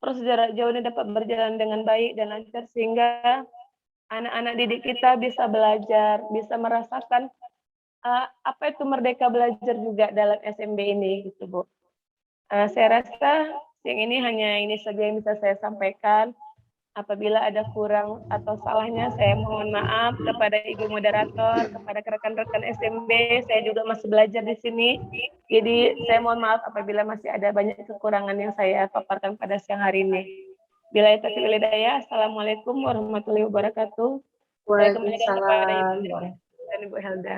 proses jarak jauh ini dapat berjalan dengan baik dan lancar, sehingga anak-anak didik kita bisa belajar, bisa merasakan apa itu merdeka belajar juga dalam SMB ini, gitu Bu. Saya rasa yang ini hanya ini saja yang bisa saya sampaikan. Apabila ada kurang atau salahnya, saya mohon maaf kepada Ibu Moderator, kepada rekan-rekan SMB, saya juga masih belajar di sini. Jadi saya mohon maaf apabila masih ada banyak kekurangan yang saya paparkan pada siang hari ini. Bila itu hidayah, Assalamualaikum warahmatullahi wabarakatuh. Saya kembalikan kepada Ibu dan Ibu Helda.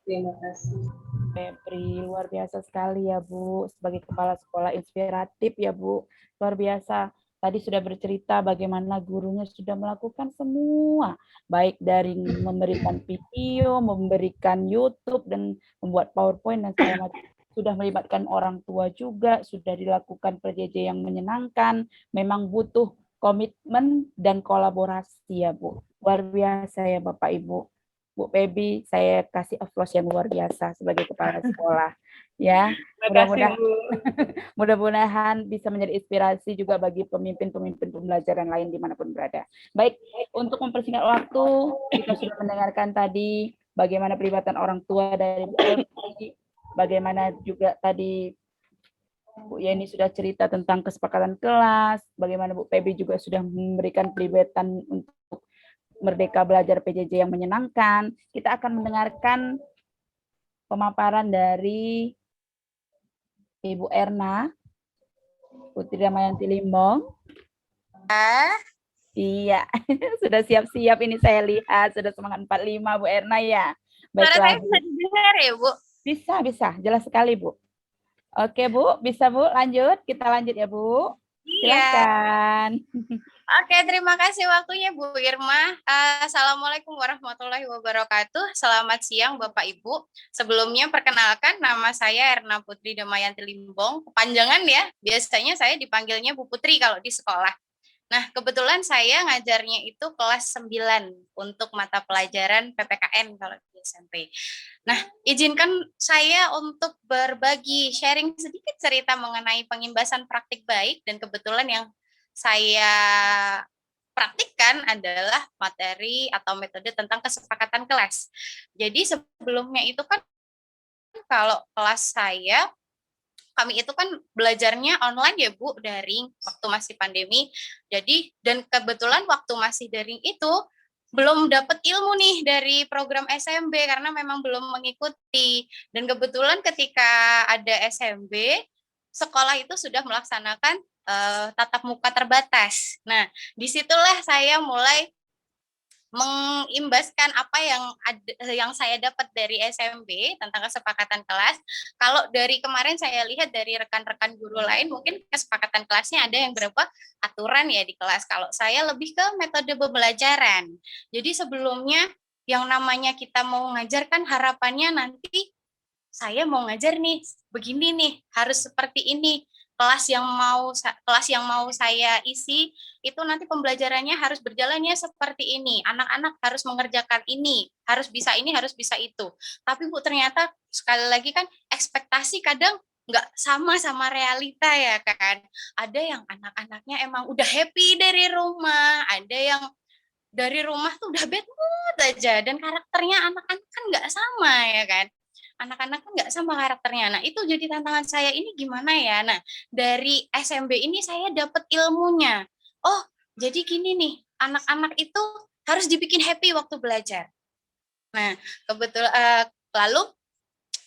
Terima kasih.
Febri, luar biasa sekali ya Bu, sebagai kepala sekolah inspiratif ya Bu, luar biasa. Tadi sudah bercerita bagaimana gurunya sudah melakukan semua, baik dari memberikan video, memberikan YouTube, dan membuat PowerPoint dan segala macam. Sudah melibatkan orang tua juga, sudah dilakukan PJJ yang menyenangkan, memang butuh komitmen dan kolaborasi ya Bu. Luar biasa ya Bapak Ibu. Bu Feby, saya kasih applause yang luar biasa sebagai kepala sekolah. Ya, mudah-mudahan bisa menjadi inspirasi juga bagi pemimpin-pemimpin pembelajaran lain dimanapun berada. Baik, untuk mempersingkat waktu, kita sudah mendengarkan tadi bagaimana pelibatan orang tua dari Bu Elvi, bagaimana juga tadi Bu Yeni sudah cerita tentang kesepakatan kelas, bagaimana Bu Feby juga sudah memberikan pelibatan untuk Merdeka Belajar PJJ yang menyenangkan. Kita akan mendengarkan pemaparan dari Ibu Erna, Putri Damayanti Limbong. Iya, sudah siap-siap ini saya lihat, sudah semangat 45 Bu Erna ya. Baiklah.
Suara saya bisa didengar ya Bu?
Bisa, jelas sekali Bu. Oke Bu, bisa Bu, lanjut, kita lanjut ya Bu. Silakan.
Oke, terima kasih waktunya Bu Irma. Assalamualaikum warahmatullahi wabarakatuh. Selamat siang Bapak Ibu. Sebelumnya perkenalkan, nama saya Erna Putri Damayanti Limbong. Kepanjangan ya, biasanya saya dipanggilnya Bu Putri kalau di sekolah. Nah, kebetulan saya ngajarnya itu kelas 9 untuk mata pelajaran PPKN kalau di SMP. Nah, izinkan saya untuk berbagi sharing sedikit cerita mengenai pengimbasan praktik baik, dan kebetulan yang saya praktikkan adalah materi atau metode tentang kesepakatan kelas. Jadi sebelumnya itu kan kalau kelas saya, kami itu kan belajarnya online ya Bu, daring waktu masih pandemi. Jadi dan kebetulan waktu masih daring itu belum dapat ilmu nih dari program SMB karena memang belum mengikuti. Dan kebetulan ketika ada SMB, sekolah itu sudah melaksanakan tatap muka terbatas. Nah, disitulah saya mulai mengimbaskan apa yang saya dapat dari SMB tentang kesepakatan kelas. Kalau dari kemarin saya lihat dari rekan-rekan guru lain, mungkin kesepakatan kelasnya ada yang berupa aturan ya di kelas. Kalau saya lebih ke metode pembelajaran. Jadi sebelumnya yang namanya kita mau ngajar kan harapannya nanti saya mau ngajar nih begini nih, harus seperti ini. Kelas yang mau saya isi itu nanti pembelajarannya harus berjalannya seperti ini. Anak-anak harus mengerjakan ini, harus bisa itu. Tapi Bu, ternyata sekali lagi kan ekspektasi kadang nggak sama realita ya kan. Ada yang anak-anaknya emang udah happy dari rumah, ada yang dari rumah tuh udah bad mood aja, dan karakternya anak-anak kan nggak sama ya kan. Anak-anak kan nggak sama karakternya. Nah, itu jadi tantangan saya, ini gimana ya? Nah, dari SMB ini saya dapat ilmunya. Oh, jadi gini nih, anak-anak itu harus dibikin happy waktu belajar. Nah, kebetulan lalu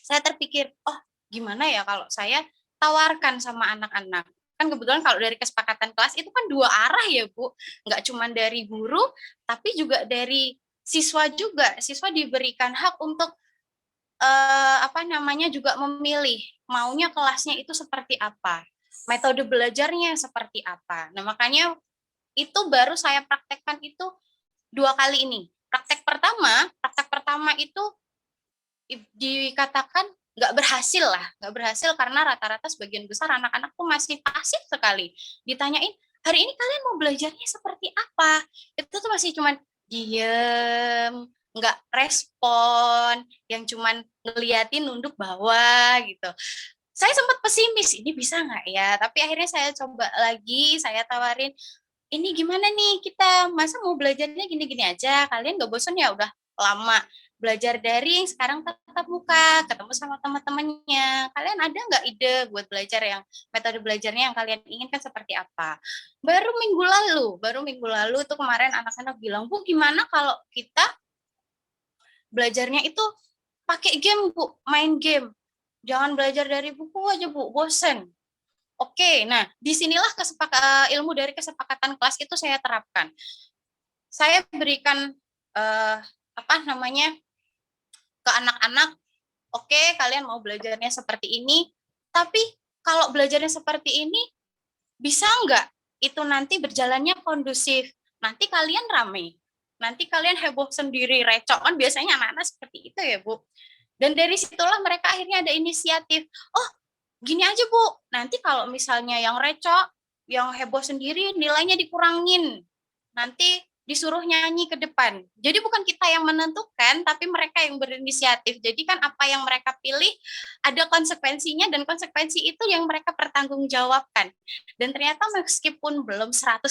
saya terpikir, oh gimana ya kalau saya tawarkan sama anak-anak. Kan kebetulan kalau dari kesepakatan kelas itu kan 2 arah ya Bu, nggak cuma dari guru, tapi juga dari siswa juga. Siswa diberikan hak untuk juga memilih maunya kelasnya itu seperti apa, metode belajarnya seperti apa. Nah makanya itu baru saya praktekkan itu 2 kali ini. Praktek pertama itu dikatakan nggak berhasil karena rata-rata sebagian besar anak-anak tuh masih pasif sekali. Ditanyain, hari ini kalian mau belajarnya seperti apa? Itu tuh masih cuman diem, nggak respon, yang cuman ngeliatin nunduk bawah gitu. Saya sempat pesimis, ini bisa nggak ya? Tapi akhirnya saya coba lagi, saya tawarin, ini gimana nih kita, masa mau belajarnya gini-gini aja, kalian nggak bosan ya udah lama belajar daring, sekarang tatap muka, ketemu sama teman-temannya. Kalian ada nggak ide buat belajar yang metode belajarnya yang kalian inginkan seperti apa? Baru minggu lalu tuh kemarin anak-anak bilang, Bu gimana kalau kita belajarnya itu pakai game Bu, main game. Jangan belajar dari buku aja Bu, bosen. Oke, nah disinilah ilmu dari kesepakatan kelas itu saya terapkan. Saya berikan ke anak-anak, oke, kalian mau belajarnya seperti ini, tapi kalau belajarnya seperti ini, bisa nggak itu nanti berjalannya kondusif? Nanti kalian rame, nanti kalian heboh sendiri, recok, kan biasanya anak-anak seperti itu ya Bu. Dan dari situlah mereka akhirnya ada inisiatif, oh gini aja Bu, nanti kalau misalnya yang recok, yang heboh sendiri nilainya dikurangin, nanti disuruh nyanyi ke depan. Jadi bukan kita yang menentukan, tapi mereka yang berinisiatif. Jadi kan apa yang mereka pilih ada konsekuensinya, dan konsekuensi itu yang mereka pertanggungjawabkan. Dan ternyata meskipun belum 100%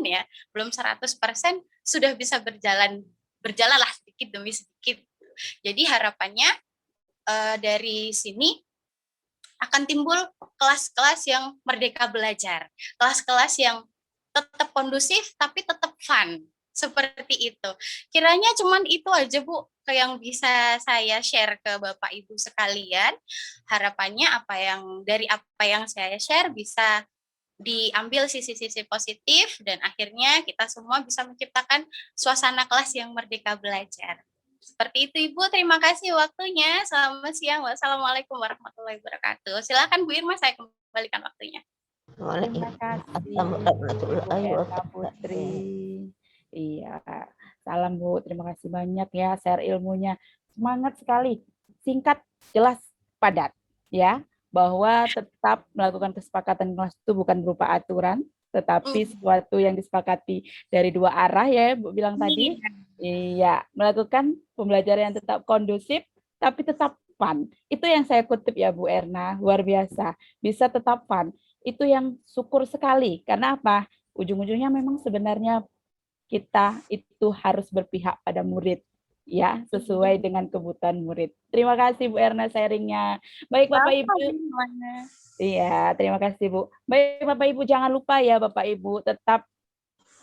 ya, belum 100% sudah bisa berjalanlah sedikit demi sedikit. Jadi harapannya dari sini akan timbul kelas-kelas yang merdeka belajar, kelas-kelas yang tetap kondusif tapi tetap fun, seperti itu. Kiranya cuman itu aja Bu yang bisa saya share ke Bapak Ibu sekalian. Harapannya dari apa yang saya share bisa diambil sisi-sisi positif, dan akhirnya kita semua bisa menciptakan suasana kelas yang merdeka belajar. Seperti itu Ibu, terima kasih waktunya. Selamat siang. Wassalamualaikum warahmatullahi wabarakatuh. Silakan Bu Irma, saya kembalikan waktunya.
Terima kasih Bu Erna Putri. Iya, salam Bu. Terima kasih banyak ya share ilmunya. Semangat sekali. Singkat, jelas, padat. Ya, bahwa tetap melakukan kesepakatan kelas itu bukan berupa aturan, tetapi sesuatu yang disepakati dari 2 arah ya Bu bilang tadi. Iya, melakukan pembelajaran yang tetap kondusif tapi tetap fun. Itu yang saya kutip ya Bu Erna, luar biasa. Bisa tetap fun. Itu yang syukur sekali. Karena apa? Ujung-ujungnya memang sebenarnya kita itu harus berpihak pada murid, ya, sesuai dengan kebutuhan murid. Terima kasih Bu Erna sharingnya. Baik Bapak Ibu. Iya, terima kasih Bu. Baik Bapak Ibu, jangan lupa ya Bapak Ibu tetap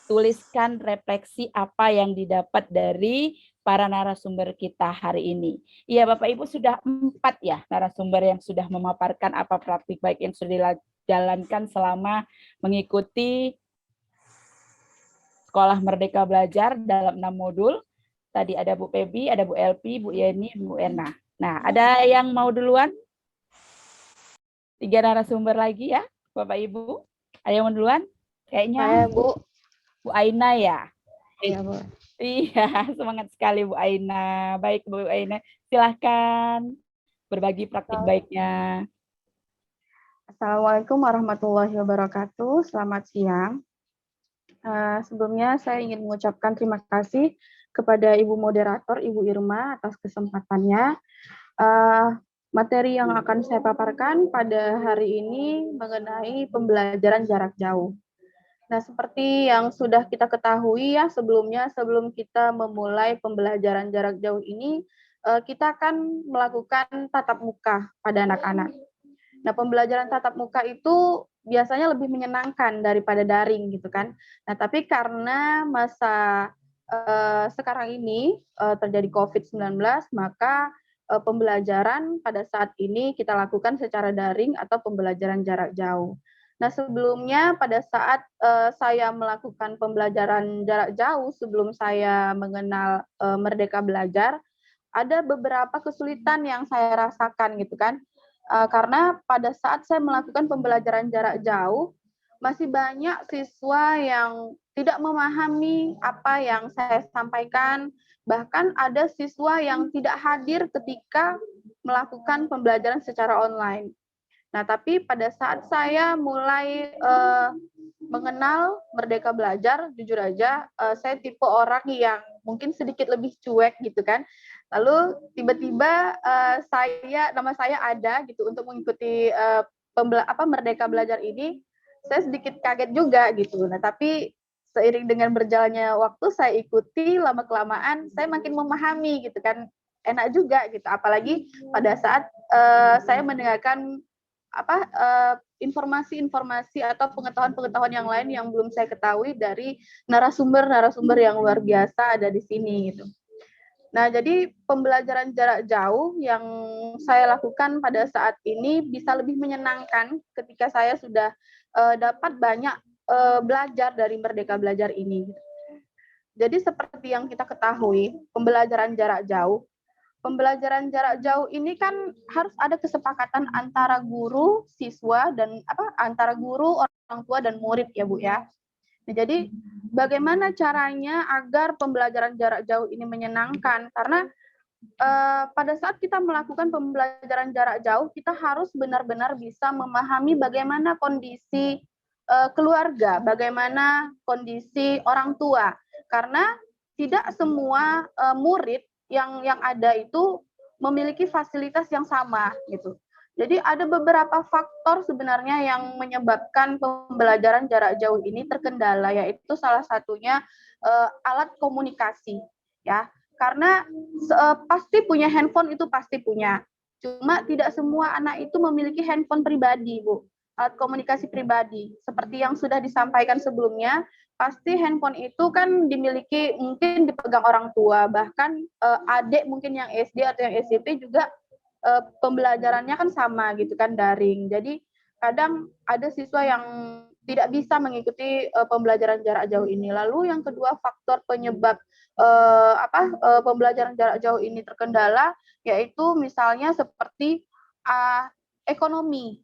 tuliskan refleksi apa yang didapat dari para narasumber kita hari ini. Iya Bapak Ibu, sudah 4 ya narasumber yang sudah memaparkan apa praktik baik yang sudah dijalankan selama mengikuti Sekolah Merdeka Belajar dalam 6 modul. Tadi ada Bu Pebi, ada Bu Elpi, Bu Yeni, Bu Erna. Nah, ada yang mau duluan? 3 narasumber lagi ya, Bapak Ibu. Ada yang mau duluan? Kayaknya
Saya, Bu.
Bu Aina ya.
Iya, Bu.
Iya, semangat sekali Bu Aina. Baik Bu Aina, silahkan berbagi praktik baiknya.
Assalamualaikum warahmatullahi wabarakatuh. Selamat siang. Sebelumnya saya ingin mengucapkan terima kasih kepada Ibu Moderator, Ibu Irma, atas kesempatannya. Materi yang akan saya paparkan pada hari ini mengenai pembelajaran jarak jauh. Nah, seperti yang sudah kita ketahui ya sebelumnya, sebelum kita memulai pembelajaran jarak jauh ini, kita akan melakukan tatap muka pada anak-anak. Nah, pembelajaran tatap muka itu biasanya lebih menyenangkan daripada daring gitu kan. Nah, tapi karena masa sekarang ini terjadi COVID-19, maka pembelajaran pada saat ini kita lakukan secara daring atau pembelajaran jarak jauh. Nah, sebelumnya pada saat saya melakukan pembelajaran jarak jauh, sebelum saya mengenal Merdeka Belajar, ada beberapa kesulitan yang saya rasakan gitu kan. Karena pada saat saya melakukan pembelajaran jarak jauh, masih banyak siswa yang tidak memahami apa yang saya sampaikan, bahkan ada siswa yang tidak hadir ketika melakukan pembelajaran secara online. Nah, tapi pada saat saya mulai mengenal Merdeka Belajar, jujur aja, saya tipe orang yang mungkin sedikit lebih cuek gitu kan. Lalu tiba-tiba nama saya ada gitu untuk mengikuti Merdeka Belajar ini, saya sedikit kaget juga gitu. Nah, tapi seiring dengan berjalannya waktu saya ikuti, lama-kelamaan saya makin memahami gitu kan, enak juga gitu. Apalagi pada saat saya mendengarkan informasi-informasi atau pengetahuan-pengetahuan yang lain yang belum saya ketahui dari narasumber-narasumber yang luar biasa ada di sini gitu. Nah, jadi pembelajaran jarak jauh yang saya lakukan pada saat ini bisa lebih menyenangkan ketika saya sudah dapat banyak belajar dari Merdeka Belajar ini. Jadi seperti yang kita ketahui, pembelajaran jarak jauh ini kan harus ada kesepakatan antara guru, siswa, dan antara guru, orang tua, dan murid ya Bu ya. Nah, jadi bagaimana caranya agar pembelajaran jarak jauh ini menyenangkan? Karena pada saat kita melakukan pembelajaran jarak jauh, kita harus benar-benar bisa memahami bagaimana kondisi keluarga, bagaimana kondisi orang tua. Karena tidak semua murid yang ada itu memiliki fasilitas yang sama gitu. Jadi ada beberapa faktor sebenarnya yang menyebabkan pembelajaran jarak jauh ini terkendala, yaitu salah satunya alat komunikasi ya. Karena pasti punya handphone, itu pasti punya. Cuma tidak semua anak itu memiliki handphone pribadi, Bu. Alat komunikasi pribadi. Seperti yang sudah disampaikan sebelumnya, pasti handphone itu kan dimiliki, mungkin dipegang orang tua, bahkan adik mungkin yang SD atau yang SMP juga pembelajarannya kan sama gitu kan, daring. Jadi kadang ada siswa yang tidak bisa mengikuti pembelajaran jarak jauh ini. Lalu yang kedua, faktor penyebab pembelajaran jarak jauh ini terkendala yaitu misalnya seperti ekonomi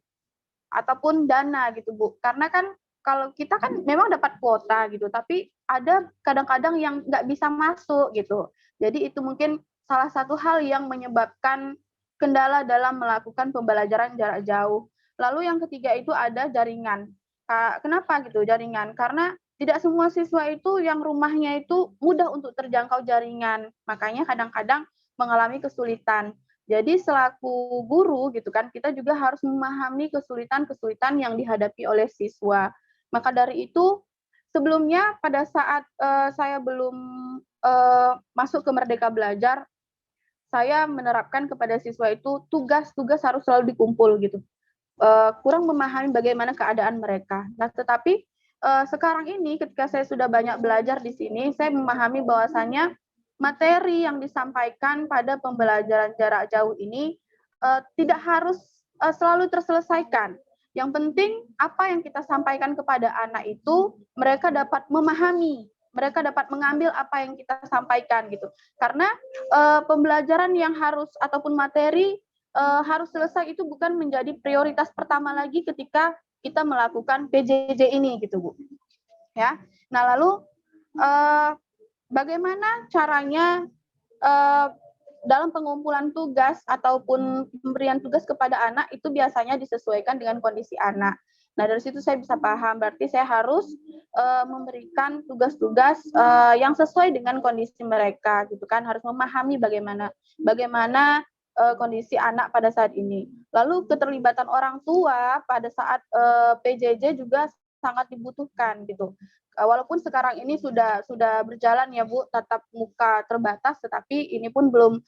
ataupun dana gitu Bu. Karena kan kalau kita kan memang dapat kuota gitu, tapi ada kadang-kadang yang nggak bisa masuk gitu. Jadi itu mungkin salah satu hal yang menyebabkan kendala dalam melakukan pembelajaran jarak jauh. Lalu yang ketiga itu ada jaringan. Kenapa gitu jaringan? Karena tidak semua siswa itu yang rumahnya itu mudah untuk terjangkau jaringan. Makanya kadang-kadang mengalami kesulitan. Jadi selaku guru gitu kan, kita juga harus memahami kesulitan-kesulitan yang dihadapi oleh siswa. Maka dari itu, sebelumnya pada saat saya belum masuk ke Merdeka Belajar, saya menerapkan kepada siswa itu tugas-tugas harus selalu dikumpul gitu. Kurang memahami bagaimana keadaan mereka. Nah, tetapi sekarang ini ketika saya sudah banyak belajar di sini, saya memahami bahwasannya materi yang disampaikan pada pembelajaran jarak jauh ini tidak harus selalu terselesaikan. Yang penting apa yang kita sampaikan kepada anak itu mereka dapat memahami, mereka dapat mengambil apa yang kita sampaikan gitu. Karena pembelajaran yang harus ataupun materi harus selesai itu bukan menjadi prioritas pertama lagi ketika kita melakukan PJJ ini gitu Bu. Ya. Nah, lalu bagaimana caranya dalam pengumpulan tugas ataupun pemberian tugas kepada anak itu biasanya disesuaikan dengan kondisi anak. Nah, dari situ saya bisa paham, berarti saya harus memberikan tugas-tugas yang sesuai dengan kondisi mereka gitu kan, harus memahami bagaimana kondisi anak pada saat ini. Lalu keterlibatan orang tua pada saat PJJ juga sangat dibutuhkan gitu. Walaupun sekarang ini sudah berjalan ya Bu, tatap muka terbatas, tetapi ini pun belum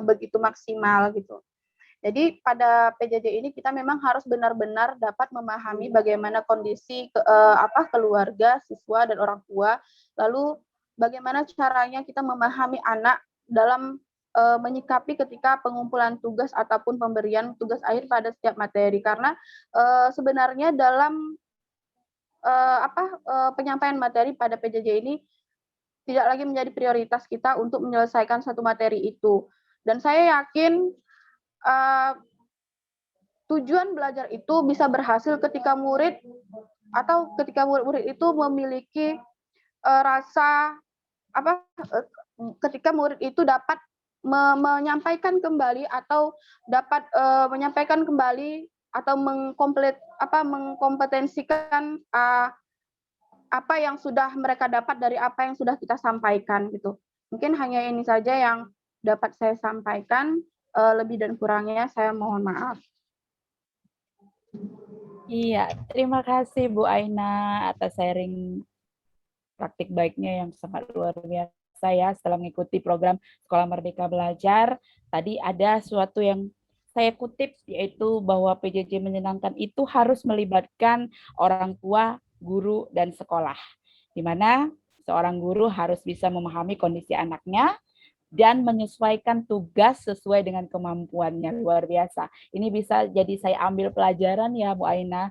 begitu maksimal gitu. Jadi pada PJJ ini kita memang harus benar-benar dapat memahami bagaimana kondisi keluarga, siswa dan orang tua, lalu bagaimana caranya kita memahami anak dalam menyikapi ketika pengumpulan tugas ataupun pemberian tugas akhir pada setiap materi, karena sebenarnya dalam penyampaian materi pada PJJ ini tidak lagi menjadi prioritas kita untuk menyelesaikan satu materi itu. Dan saya yakin tujuan belajar itu bisa berhasil ketika murid itu memiliki ketika murid itu dapat menyampaikan kembali atau dapat menyampaikan kembali atau mengkompetensikan apa yang sudah mereka dapat dari apa yang sudah kita sampaikan gitu. Mungkin hanya ini saja yang dapat saya sampaikan, lebih dan kurangnya saya mohon maaf.
Iya, terima kasih Bu Aina atas sharing praktik baiknya yang sangat luar biasa ya setelah mengikuti program Sekolah Merdeka Belajar. Tadi ada suatu yang saya kutip, yaitu bahwa PJJ menyenangkan itu harus melibatkan orang tua, guru, dan sekolah. Di mana seorang guru harus bisa memahami kondisi anaknya dan menyesuaikan tugas sesuai dengan kemampuannya. Luar biasa. Ini bisa jadi saya ambil pelajaran ya Bu Aina,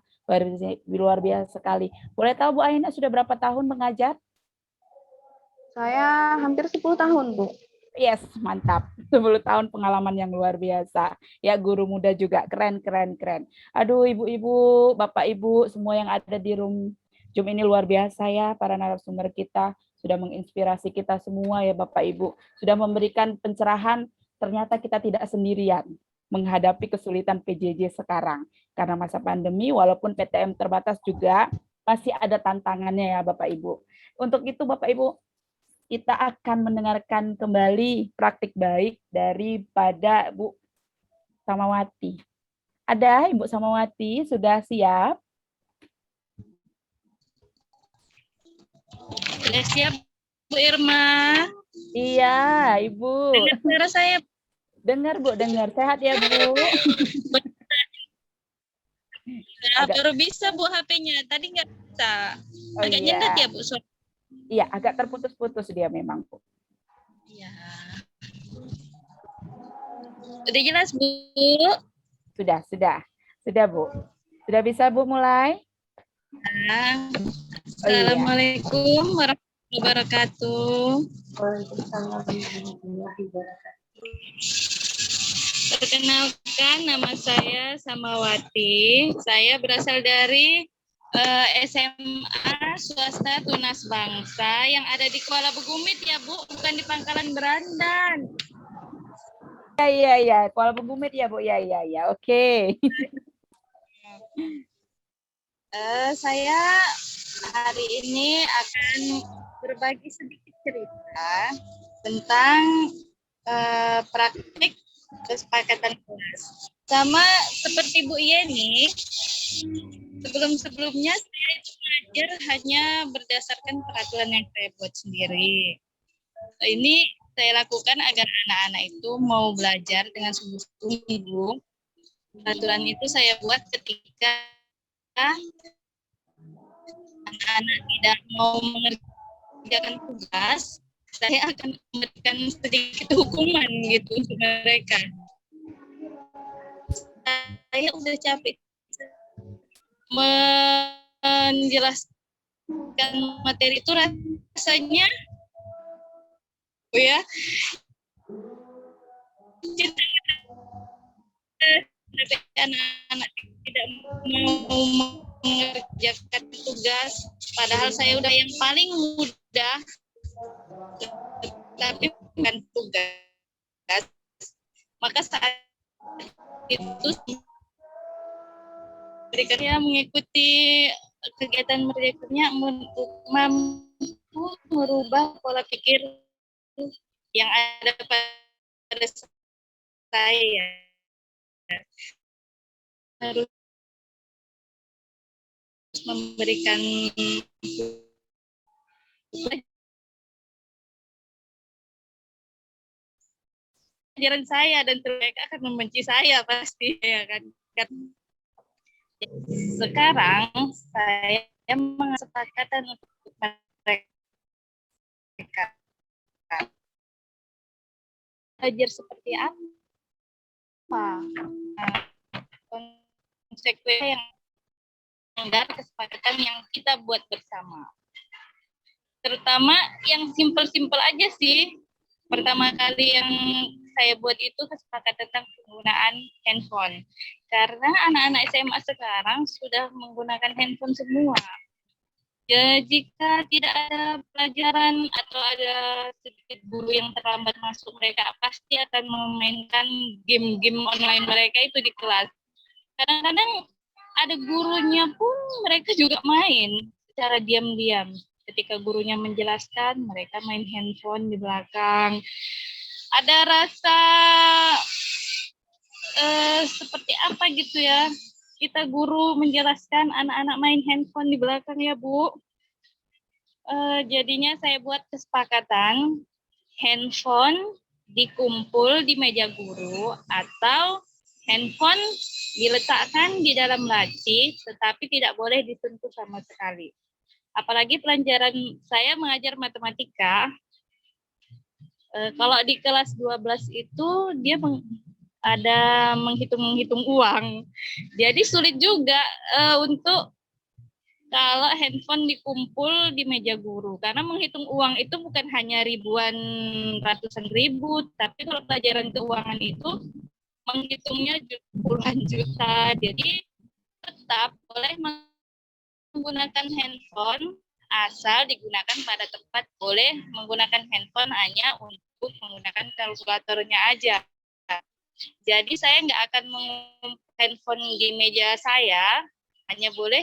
luar biasa sekali. Boleh tahu Bu Aina sudah berapa tahun mengajar?
Saya hampir 10 tahun, Bu.
Yes, mantap. 10 tahun pengalaman yang luar biasa. Ya, guru muda juga. Keren. Aduh, ibu-ibu, bapak ibu, semua yang ada di room Zoom ini luar biasa ya. Para narasumber kita sudah menginspirasi kita semua ya Bapak Ibu. Sudah memberikan pencerahan, ternyata kita tidak sendirian menghadapi kesulitan PJJ sekarang. Karena masa pandemi, walaupun PTM terbatas juga, masih ada tantangannya ya Bapak Ibu. Untuk itu Bapak Ibu, kita akan mendengarkan kembali praktik baik daripada Bu Samawati. Ada Ibu Samawati, sudah siap?
Sudah siap, Bu Irma?
Iya, Ibu.
Dengar suara saya?
Dengar, Bu, dengar. Sehat ya, Bu?
Baru bisa, Bu, HP-nya. Tadi nggak bisa. Agak nyendat ya, Bu?
Iya, agak terputus-putus dia memang, Bu.
Iya. Sudah jelas, Bu?
Sudah, Bu. Sudah bisa, Bu, mulai?
Assalamualaikum warahmatullahi wabarakatuh.
Waalaikumsalam warahmatullahi wabarakatuh.
Perkenalkan, nama saya Samawati. Saya berasal dari SMA Swasta Tunas Bangsa yang ada di Kuala Begumit ya, Bu, bukan di Pangkalan Berandan.
Iya, Kuala Begumit ya, Bu. Ya. Oke.
Saya hari ini akan berbagi sedikit cerita tentang praktik kesepakatan kelas. Sama seperti Bu Yeni, sebelum-sebelumnya saya itu belajar hanya berdasarkan peraturan yang saya buat sendiri. Ini saya lakukan agar anak-anak itu mau belajar dengan sungguh-sungguh. Peraturan itu saya buat ketika anak-anak tidak mau mengerjakan tugas, saya akan memberikan sedikit hukuman gitu untuk mereka. Saya udah capek menjelaskan materi itu rasanya, anak-anak tidak mau mengerjakan tugas, padahal saya udah yang paling mudah, tapi bukan tugas. Maka saat itu mereka mengikuti kegiatan mereka untuk mampu merubah pola pikir yang ada pada saya harus memberikan pelajaran saya dan mereka akan membenci saya pasti ya kan. Sekarang saya mengesepakatan untuk mereka belajar seperti apa, konsekuensi yang dari kesepakatan yang kita buat bersama. Terutama yang simpel-simpel aja sih. Pertama kali yang saya buat itu kesepakatan tentang penggunaan handphone. Karena anak-anak SMA sekarang sudah menggunakan handphone semua. Ya, jika tidak ada pelajaran atau ada sedikit guru yang terlambat masuk, mereka pasti akan memainkan game-game online mereka itu di kelas. Kadang-kadang ada gurunya pun mereka juga main secara diam-diam. Ketika gurunya menjelaskan, mereka main handphone di belakang. Ada rasa seperti apa gitu ya. Kita guru menjelaskan, anak-anak main handphone di belakang ya Bu. Jadinya saya buat kesepakatan, handphone dikumpul di meja guru atau handphone diletakkan di dalam laci, tetapi tidak boleh disentuh sama sekali. Apalagi pelajaran saya mengajar matematika, kalau di kelas 12 itu dia ada menghitung uang. Jadi sulit juga untuk kalau handphone dikumpul di meja guru. Karena menghitung uang itu bukan hanya ribuan, ratusan ribu, tapi kalau pelajaran keuangan itu menghitungnya puluhan juta. Jadi tetap boleh menggunakan handphone asal digunakan pada tempat, boleh menggunakan handphone hanya untuk menggunakan kalkulatornya aja. Jadi saya nggak akan handphone di meja saya, hanya boleh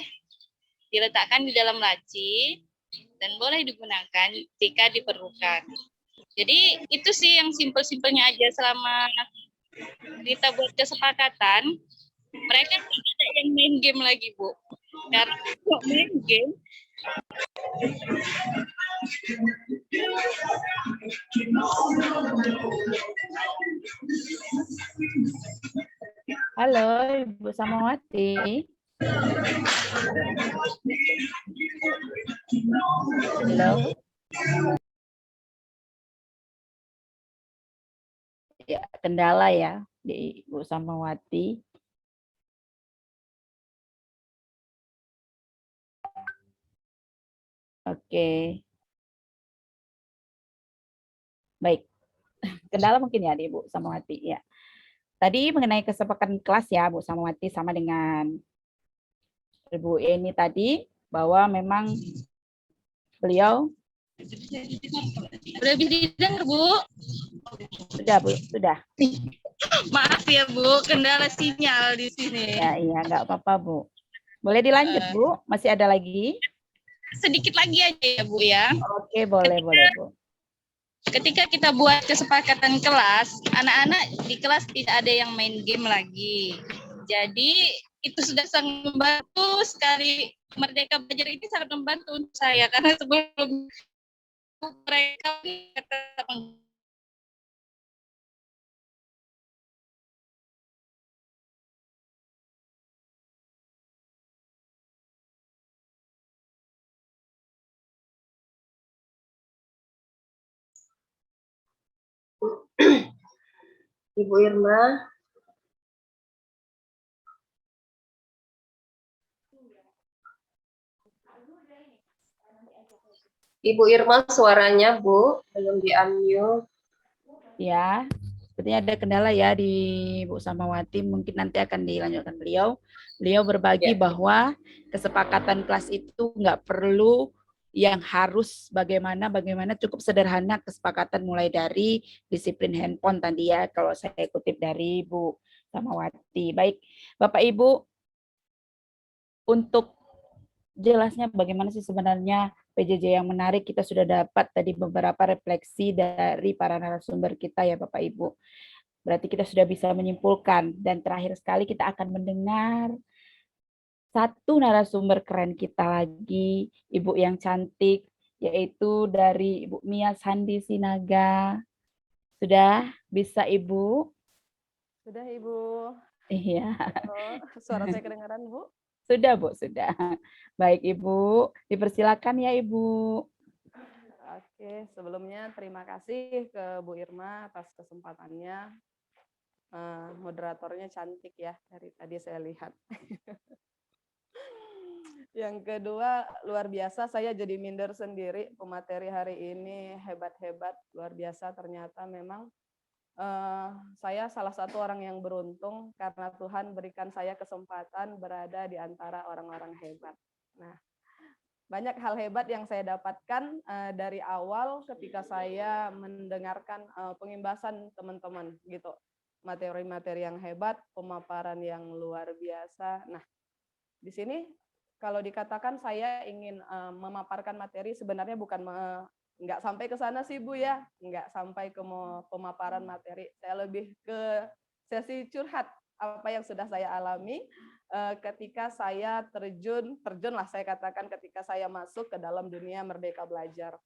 diletakkan di dalam laci dan boleh digunakan jika diperlukan. Jadi itu sih yang simpel-simpelnya aja. Selama kita buat kesepakatan, mereka tidak ada yang main game lagi, Bu. Karena kalau main game,
Halo, Ibu Samawati. Halo. Ya, kendala ya di Ibu Samawati. Oke. Baik. Kendala mungkin ya di Ibu Samawati ya. Tadi mengenai kesepakatan kelas ya Bu Samawati sama dengan Ibu Eni tadi bahwa memang beliau
udah bisa didengar, Bu?
sudah Bu, sudah.
Maaf ya Bu, kendala sinyal di sini.
Ya, iya, nggak apa-apa Bu. Boleh dilanjut Bu? Masih ada lagi?
Sedikit lagi aja ya Bu ya.
Oke, boleh Bu.
Ketika kita buat kesepakatan kelas, anak-anak di kelas tidak ada yang main game lagi. Jadi itu sudah sangat membantu sekali. Merdeka Belajar ini sangat membantu untuk saya karena sebelum mereka
Ibu Irma. Ibu Irma suaranya Bu belum di-unmute.
Ya, sepertinya ada kendala ya di Bu Samawati. Mungkin nanti akan dilanjutkan beliau. Beliau berbagi bahwa kesepakatan kelas itu nggak perlu yang harus bagaimana cukup sederhana kesepakatan mulai dari disiplin handphone tadi ya kalau saya kutip dari Bu Samawati. Baik, Bapak Ibu, untuk jelasnya bagaimana sih sebenarnya PJJ yang menarik, kita sudah dapat tadi beberapa refleksi dari para narasumber kita ya Bapak Ibu. Berarti kita sudah bisa menyimpulkan. Dan terakhir sekali kita akan mendengar satu narasumber keren kita lagi, Ibu yang cantik, yaitu dari Ibu Mia Sandi Sinaga. Sudah bisa Ibu?
Sudah Ibu.
Iya.
Halo, suara saya kedengaran Bu?
Sudah Bu, sudah. Baik Ibu, dipersilakan ya Ibu.
Oke, sebelumnya terima kasih ke Bu Irma atas kesempatannya. Moderatornya cantik ya, dari tadi saya lihat. Yang kedua, luar biasa saya jadi minder sendiri, pemateri hari ini hebat-hebat, luar biasa ternyata memang. Saya salah satu orang yang beruntung karena Tuhan berikan saya kesempatan berada di antara orang-orang hebat. Nah, banyak hal hebat yang saya dapatkan dari awal ketika saya mendengarkan pengimbasan teman-teman gitu. Materi-materi yang hebat, pemaparan yang luar biasa. Nah, di sini kalau dikatakan saya ingin memaparkan materi, sebenarnya bukan nggak sampai ke sana sih Bu ya, nggak sampai ke pemaparan materi. Saya lebih ke sesi curhat apa yang sudah saya alami ketika saya terjun lah saya katakan ketika saya masuk ke dalam dunia Merdeka Belajar.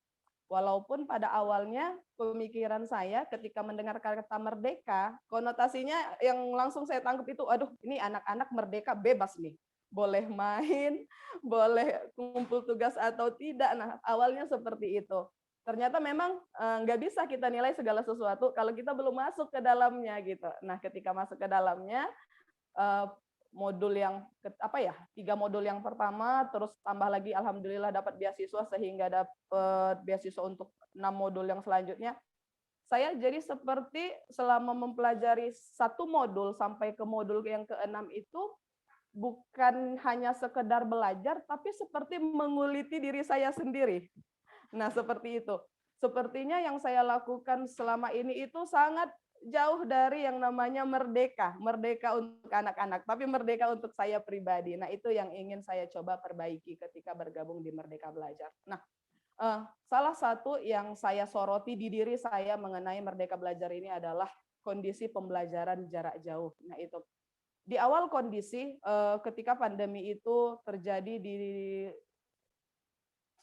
Walaupun pada awalnya pemikiran saya ketika mendengar kata merdeka, konotasinya yang langsung saya tangkap itu, aduh ini anak-anak merdeka bebas nih. Boleh main, boleh kumpul tugas atau tidak. Nah, awalnya seperti itu. Ternyata memang nggak bisa kita nilai segala sesuatu kalau kita belum masuk ke dalamnya gitu. Nah, ketika masuk ke dalamnya, modul yang 3 modul yang pertama, terus tambah lagi alhamdulillah dapat beasiswa sehingga dapat beasiswa untuk 6 modul yang selanjutnya. Saya jadi seperti selama mempelajari 1 modul sampai ke modul yang ke-6 itu bukan hanya sekedar belajar, tapi seperti menguliti diri saya sendiri. Nah, seperti itu. Sepertinya yang saya lakukan selama ini itu sangat jauh dari yang namanya merdeka. Merdeka untuk anak-anak, tapi merdeka untuk saya pribadi. Nah, itu yang ingin saya coba perbaiki ketika bergabung di Merdeka Belajar. Nah, salah satu yang saya soroti di diri saya mengenai Merdeka Belajar ini adalah kondisi pembelajaran jarak jauh. Nah, itu. Di awal kondisi, ketika pandemi itu terjadi di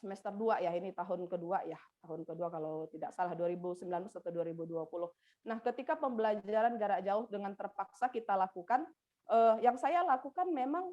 semester 2 ya, ini tahun kedua ya, tahun kedua kalau tidak salah 2019 atau 2020. Nah, ketika pembelajaran jarak jauh dengan terpaksa kita lakukan, yang saya lakukan memang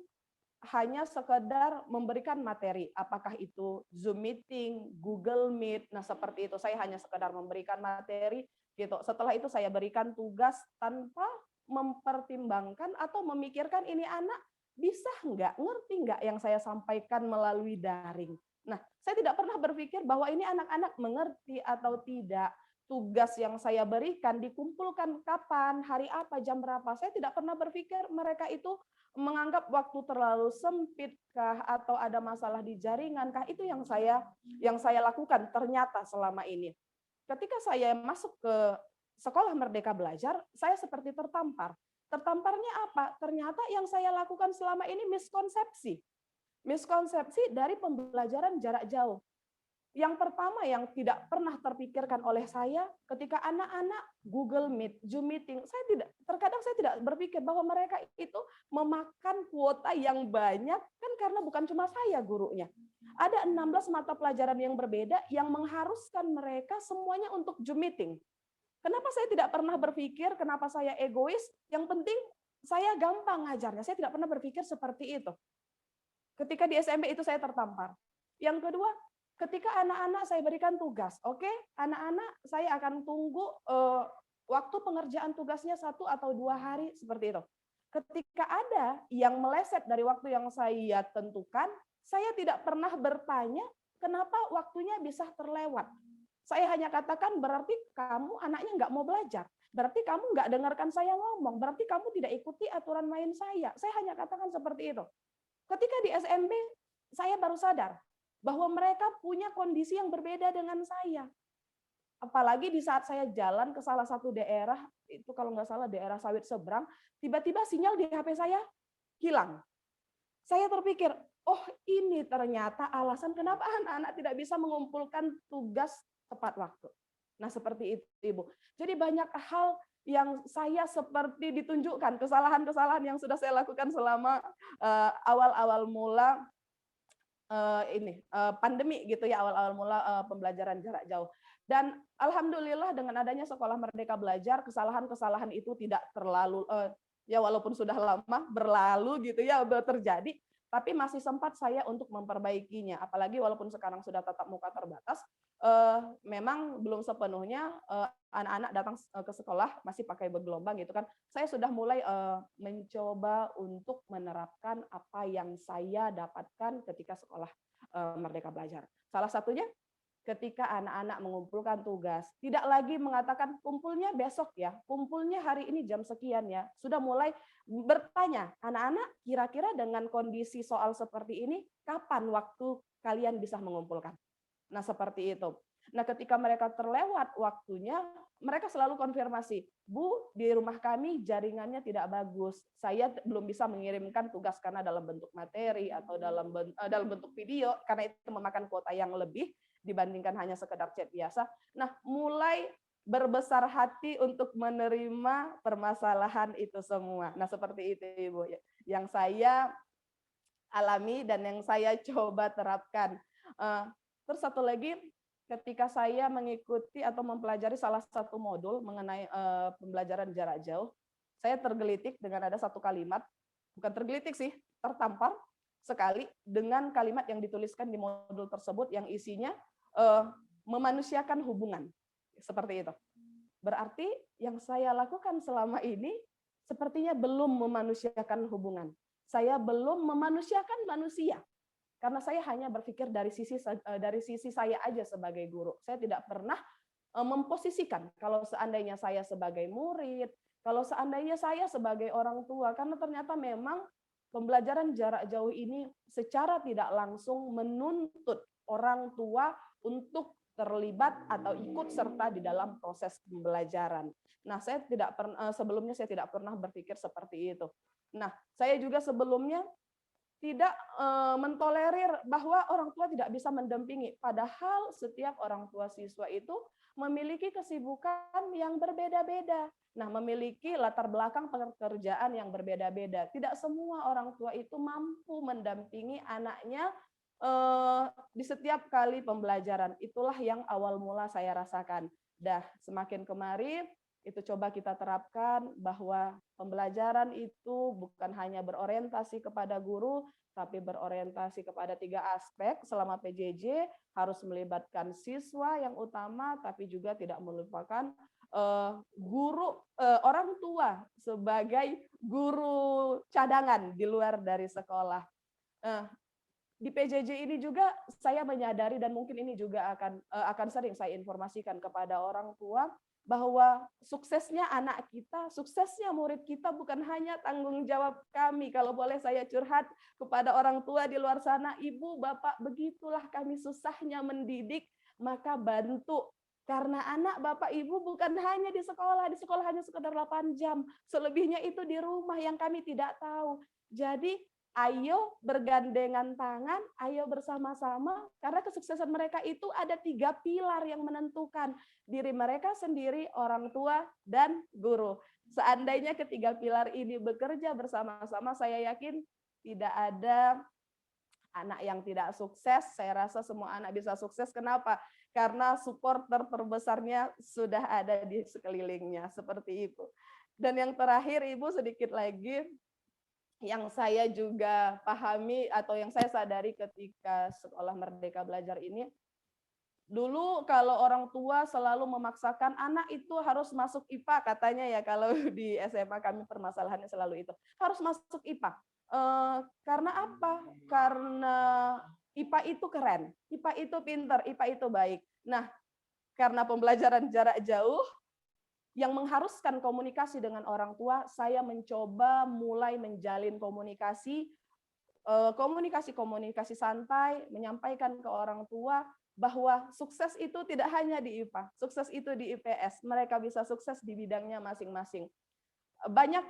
hanya sekedar memberikan materi, apakah itu Zoom meeting, Google Meet, nah seperti itu. Saya hanya sekedar memberikan materi gitu. Setelah itu saya berikan tugas tanpa mempertimbangkan atau memikirkan ini anak bisa nggak, ngerti nggak yang saya sampaikan melalui daring. Nah, saya tidak pernah berpikir bahwa ini anak-anak mengerti atau tidak. Tugas yang saya berikan dikumpulkan kapan, hari apa, jam berapa. Saya tidak pernah berpikir mereka itu menganggap waktu terlalu sempit kah atau ada masalah di jaringan kah. Itu yang saya lakukan ternyata selama ini. Ketika saya masuk ke Sekolah Merdeka Belajar, saya seperti tertampar. Tertamparnya apa? Ternyata yang saya lakukan selama ini miskonsepsi. Miskonsepsi dari pembelajaran jarak jauh. Yang pertama yang tidak pernah terpikirkan oleh saya ketika anak-anak Google Meet, Zoom meeting, terkadang saya tidak berpikir bahwa mereka itu memakan kuota yang banyak kan karena bukan cuma saya gurunya. Ada 16 mata pelajaran yang berbeda yang mengharuskan mereka semuanya untuk Zoom meeting. Kenapa saya tidak pernah berpikir, kenapa saya egois, yang penting saya gampang ngajarnya. Saya tidak pernah berpikir seperti itu. Ketika di SMP itu saya tertampar. Yang kedua, ketika anak-anak saya berikan tugas, oke, anak-anak saya akan tunggu waktu pengerjaan tugasnya 1 atau 2 hari seperti itu. Ketika ada yang meleset dari waktu yang saya tentukan, saya tidak pernah bertanya kenapa waktunya bisa terlewat. Saya hanya katakan berarti kamu anaknya nggak mau belajar, berarti kamu nggak dengarkan saya ngomong, berarti kamu tidak ikuti aturan main saya. Saya hanya katakan seperti itu. Ketika di SMP, saya baru sadar bahwa mereka punya kondisi yang berbeda dengan saya. Apalagi di saat saya jalan ke salah satu daerah, itu kalau nggak salah daerah Sawit Seberang, tiba-tiba sinyal di HP saya hilang. Saya terpikir, oh ini ternyata alasan kenapa anak-anak tidak bisa mengumpulkan tugas tepat waktu. Nah seperti itu Ibu. Jadi banyak hal yang saya seperti ditunjukkan kesalahan-kesalahan yang sudah saya lakukan selama awal-awal mula pandemi gitu ya, awal-awal mula pembelajaran jarak jauh. Dan alhamdulillah dengan adanya Sekolah Merdeka Belajar, kesalahan-kesalahan itu tidak terlalu ya walaupun sudah lama berlalu gitu ya, terjadi, tapi masih sempat saya untuk memperbaikinya. Apalagi walaupun sekarang sudah tatap muka terbatas, memang belum sepenuhnya anak-anak datang ke sekolah masih pakai bergelombang gitu kan. Saya sudah mulai mencoba untuk menerapkan apa yang saya dapatkan ketika sekolah Merdeka Belajar. Salah satunya ketika anak-anak mengumpulkan tugas, tidak lagi mengatakan kumpulnya besok ya, kumpulnya hari ini jam sekian ya. Sudah mulai bertanya, anak-anak kira-kira dengan kondisi soal seperti ini, kapan waktu kalian bisa mengumpulkan? Nah, seperti itu. Nah, ketika mereka terlewat waktunya, mereka selalu konfirmasi, Bu, di rumah kami jaringannya tidak bagus. Saya belum bisa mengirimkan tugas karena dalam bentuk materi atau dalam bentuk video, karena itu memakan kuota yang lebih dibandingkan hanya sekedar chat biasa. Nah, mulai berbesar hati untuk menerima permasalahan itu semua. Nah, seperti itu, Ibu, yang saya alami dan yang saya coba terapkan. Terus satu lagi, ketika saya mengikuti atau mempelajari salah satu modul mengenai pembelajaran jarak jauh, saya tergelitik dengan ada satu kalimat, bukan tergelitik sih, tertampar sekali dengan kalimat yang dituliskan di modul tersebut yang isinya memanusiakan hubungan. Seperti itu. Berarti yang saya lakukan selama ini sepertinya belum memanusiakan hubungan. Saya belum memanusiakan manusia. Karena saya hanya berpikir dari sisi saya aja sebagai guru. Saya tidak pernah memposisikan kalau seandainya saya sebagai murid, kalau seandainya saya sebagai orang tua, karena ternyata memang pembelajaran jarak jauh ini secara tidak langsung menuntut orang tua untuk terlibat atau ikut serta di dalam proses pembelajaran. Nah, saya tidak pernah sebelumnya saya tidak pernah berpikir seperti itu. Nah, saya juga sebelumnya tidak mentolerir bahwa orang tua tidak bisa mendampingi. Padahal setiap orang tua siswa itu memiliki kesibukan yang berbeda-beda. Nah, memiliki latar belakang pekerjaan yang berbeda-beda. Tidak semua orang tua itu mampu mendampingi anaknya di setiap kali pembelajaran. Itulah yang awal mula saya rasakan. Semakin kemari, itu coba kita terapkan bahwa pembelajaran itu bukan hanya berorientasi kepada guru, tapi berorientasi kepada 3 aspek selama PJJ, harus melibatkan siswa yang utama, tapi juga tidak melupakan guru, orang tua sebagai guru cadangan di luar dari sekolah. Di PJJ ini juga saya menyadari dan mungkin ini juga akan sering saya informasikan kepada orang tua bahwa suksesnya anak kita, suksesnya murid kita bukan hanya tanggung jawab kami. Kalau boleh saya curhat kepada orang tua di luar sana, Ibu, Bapak, begitulah kami susahnya mendidik, maka bantu. Karena anak Bapak Ibu bukan hanya di sekolah hanya sekedar 8 jam. Selebihnya itu di rumah yang kami tidak tahu. Jadi ayo bergandengan tangan, ayo bersama-sama, karena kesuksesan mereka itu ada 3 pilar yang menentukan. Diri mereka sendiri, orang tua, dan guru. Seandainya ketiga pilar ini bekerja bersama-sama, saya yakin tidak ada anak yang tidak sukses. Saya rasa semua anak bisa sukses. Kenapa? Karena supporter terbesarnya sudah ada di sekelilingnya. Seperti itu. Dan yang terakhir, Ibu, sedikit lagi, yang saya juga pahami atau yang saya sadari ketika Sekolah Merdeka Belajar ini, dulu kalau orang tua selalu memaksakan anak itu harus masuk IPA, katanya ya, kalau di SMA kami permasalahannya selalu itu, harus masuk IPA. Karena apa? Karena IPA itu keren, IPA itu pinter, IPA itu baik. Nah, karena pembelajaran jarak jauh, yang mengharuskan komunikasi dengan orang tua, saya mencoba mulai menjalin komunikasi santai, menyampaikan ke orang tua bahwa sukses itu tidak hanya di IPA, sukses itu di IPS, mereka bisa sukses di bidangnya masing-masing. Banyak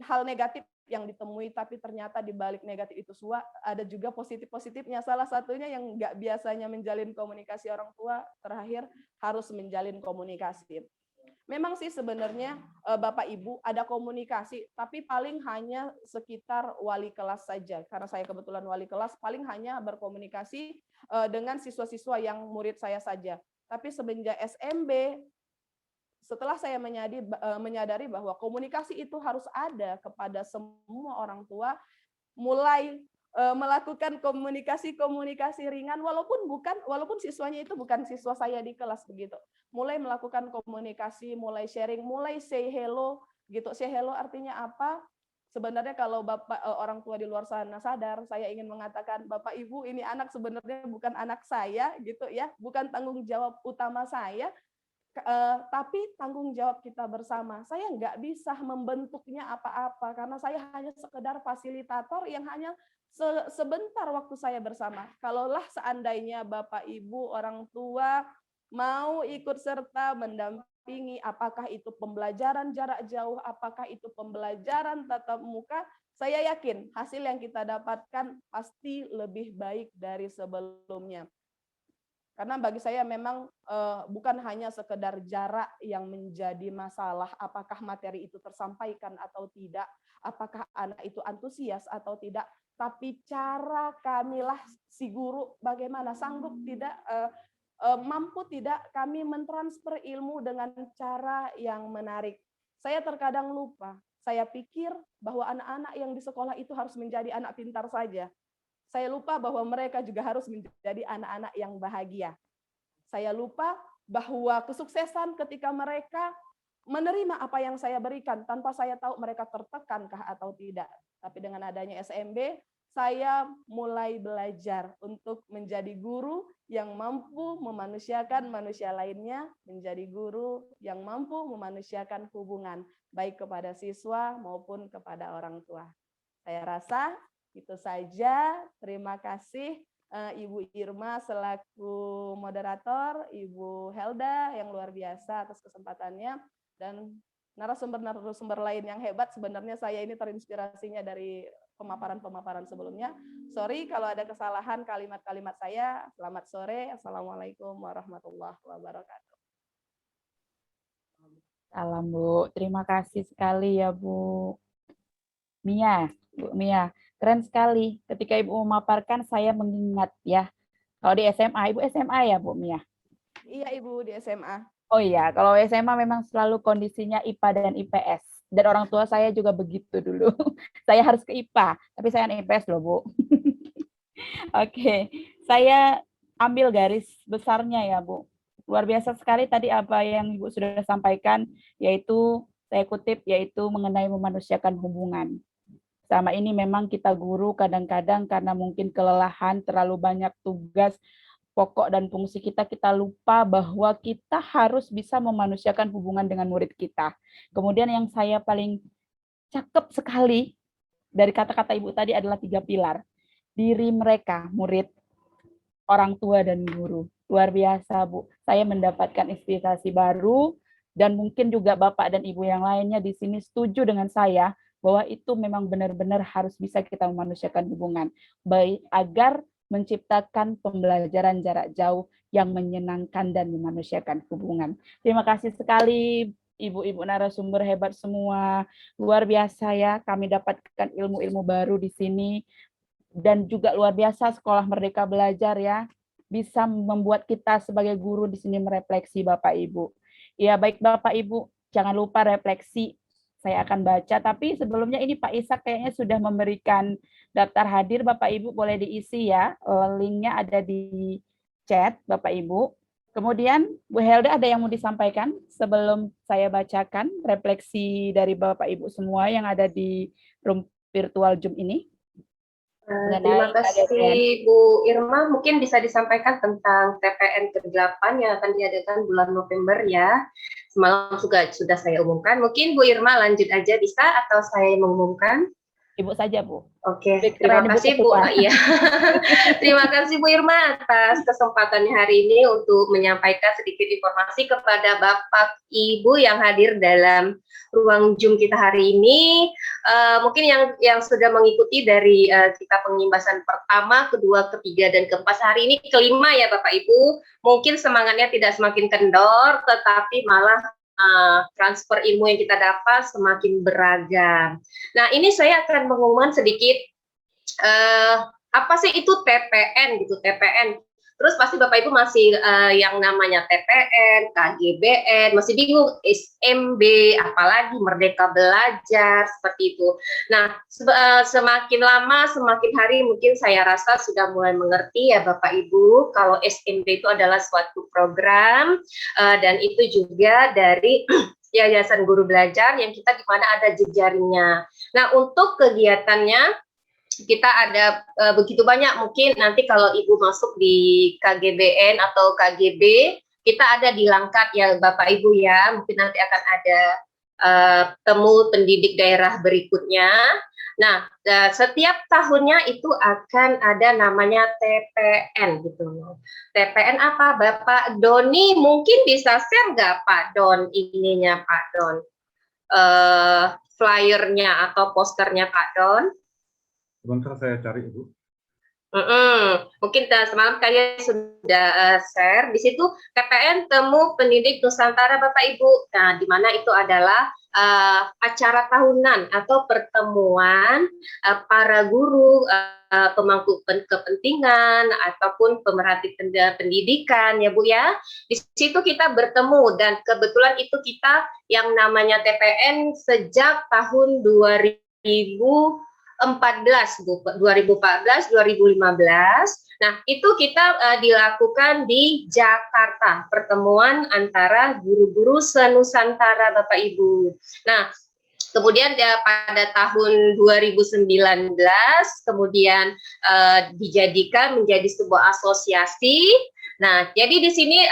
hal negatif yang ditemui, tapi ternyata di balik negatif itu semua ada juga positif-positifnya. Salah satunya yang nggak biasanya menjalin komunikasi orang tua, terakhir harus menjalin komunikasi. Memang sih sebenarnya Bapak Ibu ada komunikasi, tapi paling hanya sekitar wali kelas saja. Karena saya kebetulan wali kelas, paling hanya berkomunikasi dengan siswa-siswa yang murid saya saja. Tapi semenjak SMB, setelah saya menyadari bahwa komunikasi itu harus ada kepada semua orang tua, mulai melakukan komunikasi ringan walaupun siswanya itu bukan siswa saya di kelas begitu. Mulai melakukan komunikasi, mulai sharing, mulai say hello gitu. Say hello artinya apa? Sebenarnya kalau Bapak orang tua di luar sana sadar, saya ingin mengatakan Bapak Ibu ini anak sebenarnya bukan anak saya gitu ya, bukan tanggung jawab utama saya. Tapi tanggung jawab kita bersama. Saya nggak bisa membentuknya apa-apa karena saya hanya sekedar fasilitator yang hanya sebentar waktu saya bersama. Kalaulah seandainya Bapak Ibu orang tua mau ikut serta mendampingi, apakah itu pembelajaran jarak jauh, apakah itu pembelajaran tatap muka, saya yakin hasil yang kita dapatkan pasti lebih baik dari sebelumnya. Karena bagi saya memang bukan hanya sekedar jarak yang menjadi masalah, apakah materi itu tersampaikan atau tidak, apakah anak itu antusias atau tidak, tapi cara kamilah si guru bagaimana, sanggup tidak, mampu tidak kami mentransfer ilmu dengan cara yang menarik. Saya terkadang lupa, saya pikir bahwa anak-anak yang di sekolah itu harus menjadi anak pintar saja. Saya lupa bahwa mereka juga harus menjadi anak-anak yang bahagia. Saya lupa bahwa kesuksesan ketika mereka menerima apa yang saya berikan tanpa saya tahu mereka tertekankah atau tidak. Tapi dengan adanya SMB, saya mulai belajar untuk menjadi guru yang mampu memanusiakan manusia lainnya, menjadi guru yang mampu memanusiakan hubungan, baik kepada siswa maupun kepada orang tua. Saya rasa itu saja. Terima kasih Ibu Irma selaku moderator, Ibu Helda yang luar biasa atas kesempatannya, dan narasumber-narasumber lain yang hebat. Sebenarnya saya ini terinspirasinya dari pemaparan-pemaparan sebelumnya. Sorry kalau ada kesalahan kalimat-kalimat saya. Selamat sore. Assalamualaikum warahmatullahi wabarakatuh.
Salam Bu, terima kasih sekali ya Bu Mia. Bu Mia, keren sekali. Ketika Ibu memaparkan, saya mengingat ya. Kalau di SMA, Ibu SMA ya Bu Mia?
Iya Ibu, di SMA.
Oh iya, kalau SMA memang selalu kondisinya IPA dan IPS. Dan orang tua saya juga begitu dulu. Saya harus ke IPA, tapi saya anak IPS loh Bu. Oke, saya ambil garis besarnya ya Bu. Luar biasa sekali tadi apa yang Ibu sudah sampaikan, yaitu saya kutip, yaitu mengenai memanusiakan hubungan. Selama ini memang kita guru kadang-kadang karena mungkin kelelahan, terlalu banyak tugas, pokok dan fungsi kita lupa bahwa kita harus bisa memanusiakan hubungan dengan murid kita. Kemudian yang saya paling cakep sekali dari kata-kata Ibu tadi adalah 3 pilar. Diri mereka, murid, orang tua, dan guru. Luar biasa Bu, saya mendapatkan inspirasi baru, dan mungkin juga Bapak dan Ibu yang lainnya di sini setuju dengan saya, bahwa itu memang benar-benar harus bisa kita memanusiakan hubungan, baik agar menciptakan pembelajaran jarak jauh yang menyenangkan dan memanusiakan hubungan. Terima kasih sekali Ibu-ibu narasumber hebat semua, luar biasa ya, kami dapatkan ilmu-ilmu baru di sini, dan juga luar biasa Sekolah Merdeka Belajar ya, bisa membuat kita sebagai guru di sini merefleksi Bapak Ibu. Ya baik Bapak Ibu, jangan lupa refleksi. Saya akan baca, tapi sebelumnya ini Pak Ishak kayaknya sudah memberikan daftar hadir, Bapak Ibu boleh diisi ya, linknya ada di chat Bapak Ibu. Kemudian Bu Helda ada yang mau disampaikan sebelum saya bacakan refleksi dari Bapak Ibu semua yang ada di room virtual Zoom ini?
Terima kasih Bu Irma, mungkin bisa disampaikan tentang TPN ke-8 yang akan diadakan bulan November ya. Semalam juga sudah saya umumkan. Mungkin Bu Irma lanjut aja bisa atau saya mengumumkan?
Ibu saja Bu.
Oke, terima kasih Bu. Iya. Terima kasih Bu Irma atas kesempatannya hari ini untuk menyampaikan sedikit informasi kepada Bapak Ibu yang hadir dalam ruang Zoom kita hari ini. Mungkin yang sudah mengikuti dari kita pengimbasan pertama, kedua, ketiga, dan keempat hari ini kelima ya Bapak Ibu. Mungkin semangatnya tidak semakin kendor, tetapi malah transfer ilmu yang kita dapat semakin beragam. Nah, ini saya akan mengumumkan sedikit apa sih itu TPN gitu, TPN. Terus pasti Bapak Ibu masih yang namanya TPN, KGBN, masih bingung SMB, apalagi Merdeka Belajar, seperti itu. Nah, semakin lama, semakin hari mungkin saya rasa sudah mulai mengerti ya Bapak Ibu, kalau SMB itu adalah suatu program, dan itu juga dari Yayasan Guru Belajar yang kita di mana ada jejaringnya. Nah, untuk kegiatannya, kita ada begitu banyak, mungkin nanti kalau Ibu masuk di KGBN atau KGB, kita ada di Langkat ya Bapak Ibu ya, mungkin nanti akan ada temu pendidik daerah berikutnya. Nah, setiap tahunnya itu akan ada namanya TPN gitu. TPN apa Bapak Doni mungkin bisa share nggak Pak Don ininya Pak Don, flyernya atau posternya Pak Don?
Sebentar saya cari Ibu.
Mungkin semalam kalian sudah share di situ TPN Temu Pendidik Nusantara Bapak Ibu. Nah, di mana itu adalah acara tahunan atau pertemuan para guru, pemangku kepentingan ataupun pemerhati pendidikan ya Bu ya. Di situ kita bertemu dan kebetulan itu kita yang namanya TPN sejak tahun 2014 Bu, 2014, 2015. Nah, itu kita dilakukan di Jakarta, pertemuan antara guru-guru se-Nusantara Bapak Ibu. Nah, kemudian pada tahun 2019 kemudian dijadikan menjadi sebuah asosiasi. Nah, jadi di sini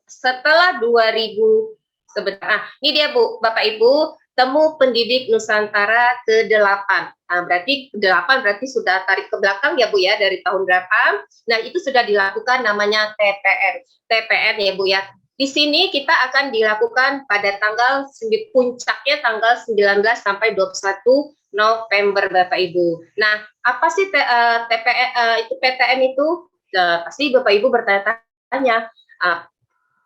setelah 2000 sebentar. Ini dia Bu, Bapak Ibu, Temu Pendidik Nusantara ke-8. Nah, berarti 8 berarti sudah tarik ke belakang ya Bu ya, dari tahun berapa. Nah, itu sudah dilakukan namanya TPN. TPN ya Bu ya. Di sini kita akan dilakukan pada tanggal puncaknya tanggal 19 sampai 21 November Bapak Ibu. Nah, apa sih TPN itu PTN itu? Pasti Bapak Ibu bertanya-tanya.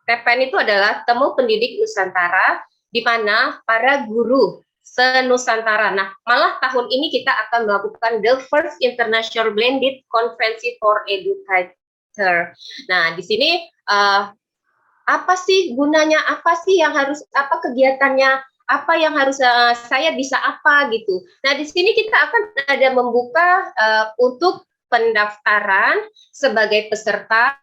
TPN itu adalah Temu Pendidik Nusantara di mana para guru se-Nusantara. Nah, malah tahun ini kita akan melakukan the first international blended conference for educator. Nah, di sini apa sih gunanya? Apa sih yang harus? Apa kegiatannya? Apa yang harus saya bisa apa gitu? Nah, di sini kita akan ada membuka untuk pendaftaran sebagai peserta,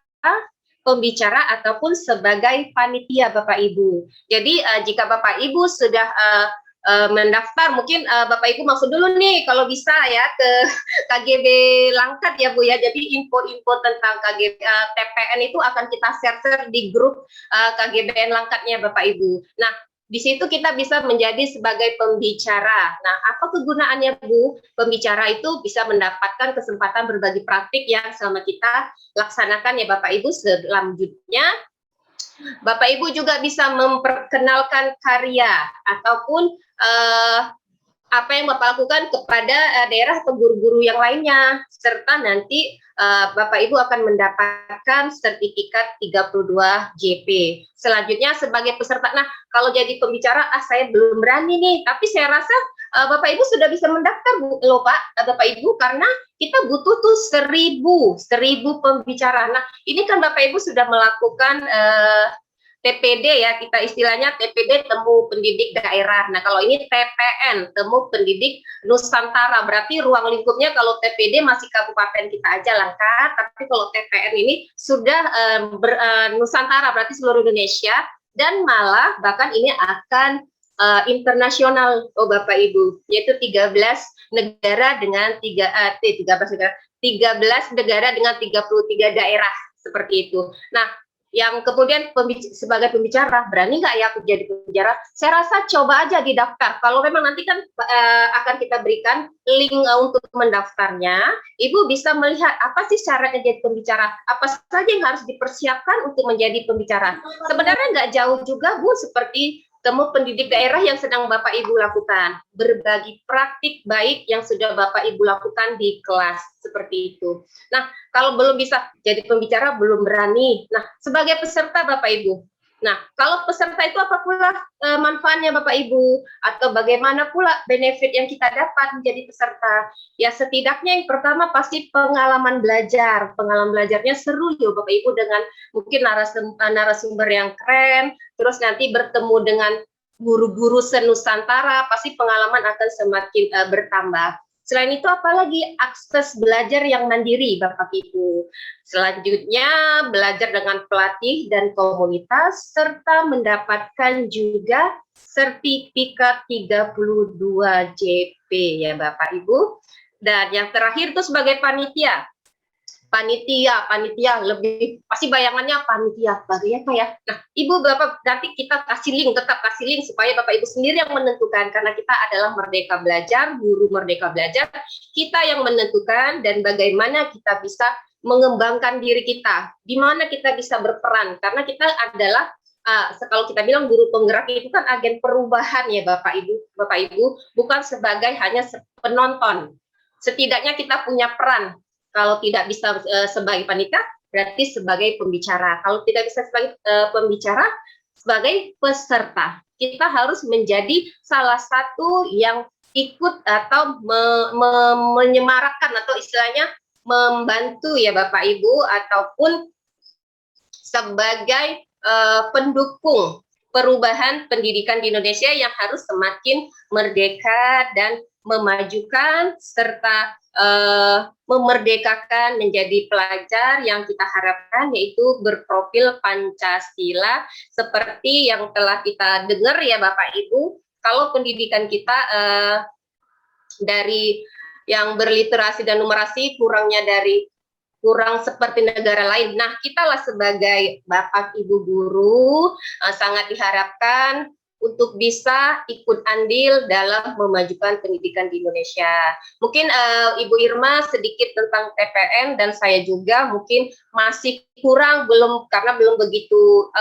pembicara ataupun sebagai panitia Bapak Ibu. Jadi jika Bapak Ibu sudah mendaftar, mungkin Bapak Ibu masuk dulu nih kalau bisa ya ke KGB Langkat ya Bu ya. Jadi info-info tentang KGB TPN itu akan kita share di grup KGBN Langkatnya Bapak Ibu. Nah, di situ kita bisa menjadi sebagai pembicara. Nah, apa kegunaannya Bu? Pembicara itu bisa mendapatkan kesempatan berbagi praktik yang sama kita laksanakan ya Bapak Ibu. Selanjutnya, Bapak Ibu juga bisa memperkenalkan karya ataupun apa yang Bapak lakukan kepada daerah atau guru-guru yang lainnya, serta nanti Bapak Ibu akan mendapatkan sertifikat 32 JP. Selanjutnya sebagai peserta, nah kalau jadi pembicara, saya belum berani nih, tapi saya rasa Bapak Ibu sudah bisa mendaftar loh Pak, Bapak Ibu, karena kita butuh tuh 1000 pembicara. Nah ini kan Bapak Ibu sudah melakukan TPD ya, kita istilahnya TPD Temu Pendidik Daerah. Nah kalau ini TPN, Temu Pendidik Nusantara, berarti ruang lingkupnya kalau TPD masih kabupaten kita aja Langkat, tapi kalau TPN ini sudah Nusantara, berarti seluruh Indonesia, dan malah bahkan ini akan internasional Bapak Ibu, yaitu 13 negara dengan 13 negara dengan 33 daerah seperti itu. Nah, yang kemudian sebagai pembicara, berani nggak ya aku jadi pembicara? Saya rasa coba aja didaftar. Kalau memang nanti kan akan kita berikan link untuk mendaftarnya, Ibu bisa melihat apa sih syaratnya jadi pembicara, apa saja yang harus dipersiapkan untuk menjadi pembicara. Sebenarnya nggak jauh juga Bu, seperti Temu Pendidik Daerah yang sedang Bapak Ibu lakukan, berbagi praktik baik yang sudah Bapak Ibu lakukan di kelas, seperti itu. Nah, kalau belum bisa jadi pembicara, belum berani. Nah, sebagai peserta Bapak Ibu, Nah, kalau peserta itu apa pula manfaatnya Bapak Ibu? Atau bagaimana pula benefit yang kita dapat menjadi peserta? Ya setidaknya yang pertama pasti pengalaman belajar. Pengalaman belajarnya seru ya Bapak Ibu dengan mungkin narasumber yang keren, terus nanti bertemu dengan guru-guru senusantara, pasti pengalaman akan semakin bertambah. Selain itu apalagi akses belajar yang mandiri Bapak Ibu. Selanjutnya belajar dengan pelatih dan komunitas serta mendapatkan juga sertifikat 32 JP ya Bapak Ibu. Dan yang terakhir itu sebagai panitia. Panitia lebih pasti bayangannya panitia bagaimana ya. Nah, Ibu Bapak nanti kita tetap kasih link supaya Bapak Ibu sendiri yang menentukan karena kita adalah Merdeka Belajar, guru Merdeka Belajar, kita yang menentukan dan bagaimana kita bisa mengembangkan diri kita, di mana kita bisa berperan karena kita adalah kalau kita bilang guru penggerak itu kan agen perubahan ya Bapak Ibu, bukan sebagai hanya penonton. Setidaknya kita punya peran. Kalau tidak bisa sebagai panitia, berarti sebagai pembicara. Kalau tidak bisa sebagai pembicara, sebagai peserta. Kita harus menjadi salah satu yang ikut atau menyemarakkan atau istilahnya membantu ya Bapak Ibu ataupun sebagai pendukung perubahan pendidikan di Indonesia yang harus semakin merdeka dan memajukan serta memerdekakan menjadi pelajar yang kita harapkan yaitu berprofil Pancasila seperti yang telah kita dengar ya Bapak Ibu. Kalau pendidikan kita dari yang berliterasi dan numerasi kurang seperti negara lain. Nah, kita lah sebagai Bapak Ibu guru sangat diharapkan untuk bisa ikut andil dalam memajukan pendidikan di Indonesia. Mungkin Ibu Irma sedikit tentang TPN dan saya juga mungkin masih kurang karena belum begitu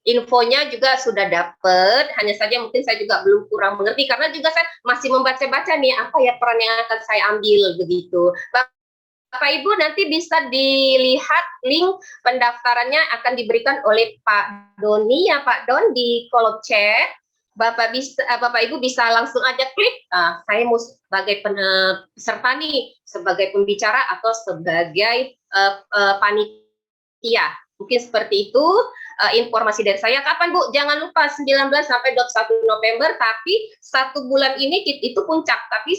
infonya juga sudah dapat, hanya saja mungkin saya juga belum kurang mengerti karena juga saya masih membaca-baca nih apa ya peran yang akan saya ambil begitu. Bapak Ibu nanti bisa dilihat link pendaftarannya akan diberikan oleh Pak Doni ya Pak Don di kolom chat. Bapak Ibu bisa langsung aja klik. Saya mau sebagai peserta nih, sebagai pembicara atau sebagai panitia. Mungkin seperti itu informasi dari saya. Kapan Bu? Jangan lupa 19 sampai 21 November, tapi 1 bulan ini itu puncak. Tapi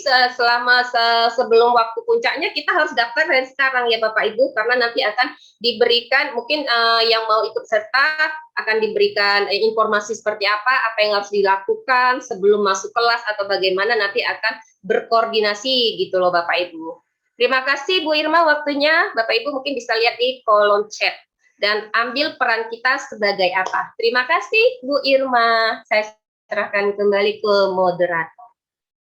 sebelum waktu puncaknya kita harus daftar dari sekarang ya Bapak Ibu, karena nanti akan diberikan mungkin yang mau ikut serta akan diberikan informasi seperti apa yang harus dilakukan sebelum masuk kelas atau bagaimana nanti akan berkoordinasi gitu loh Bapak Ibu. Terima kasih Bu Irma waktunya. Bapak Ibu mungkin bisa lihat di kolom chat. Dan ambil peran kita sebagai apa. Terima kasih Bu Irma. Saya serahkan kembali ke moderator.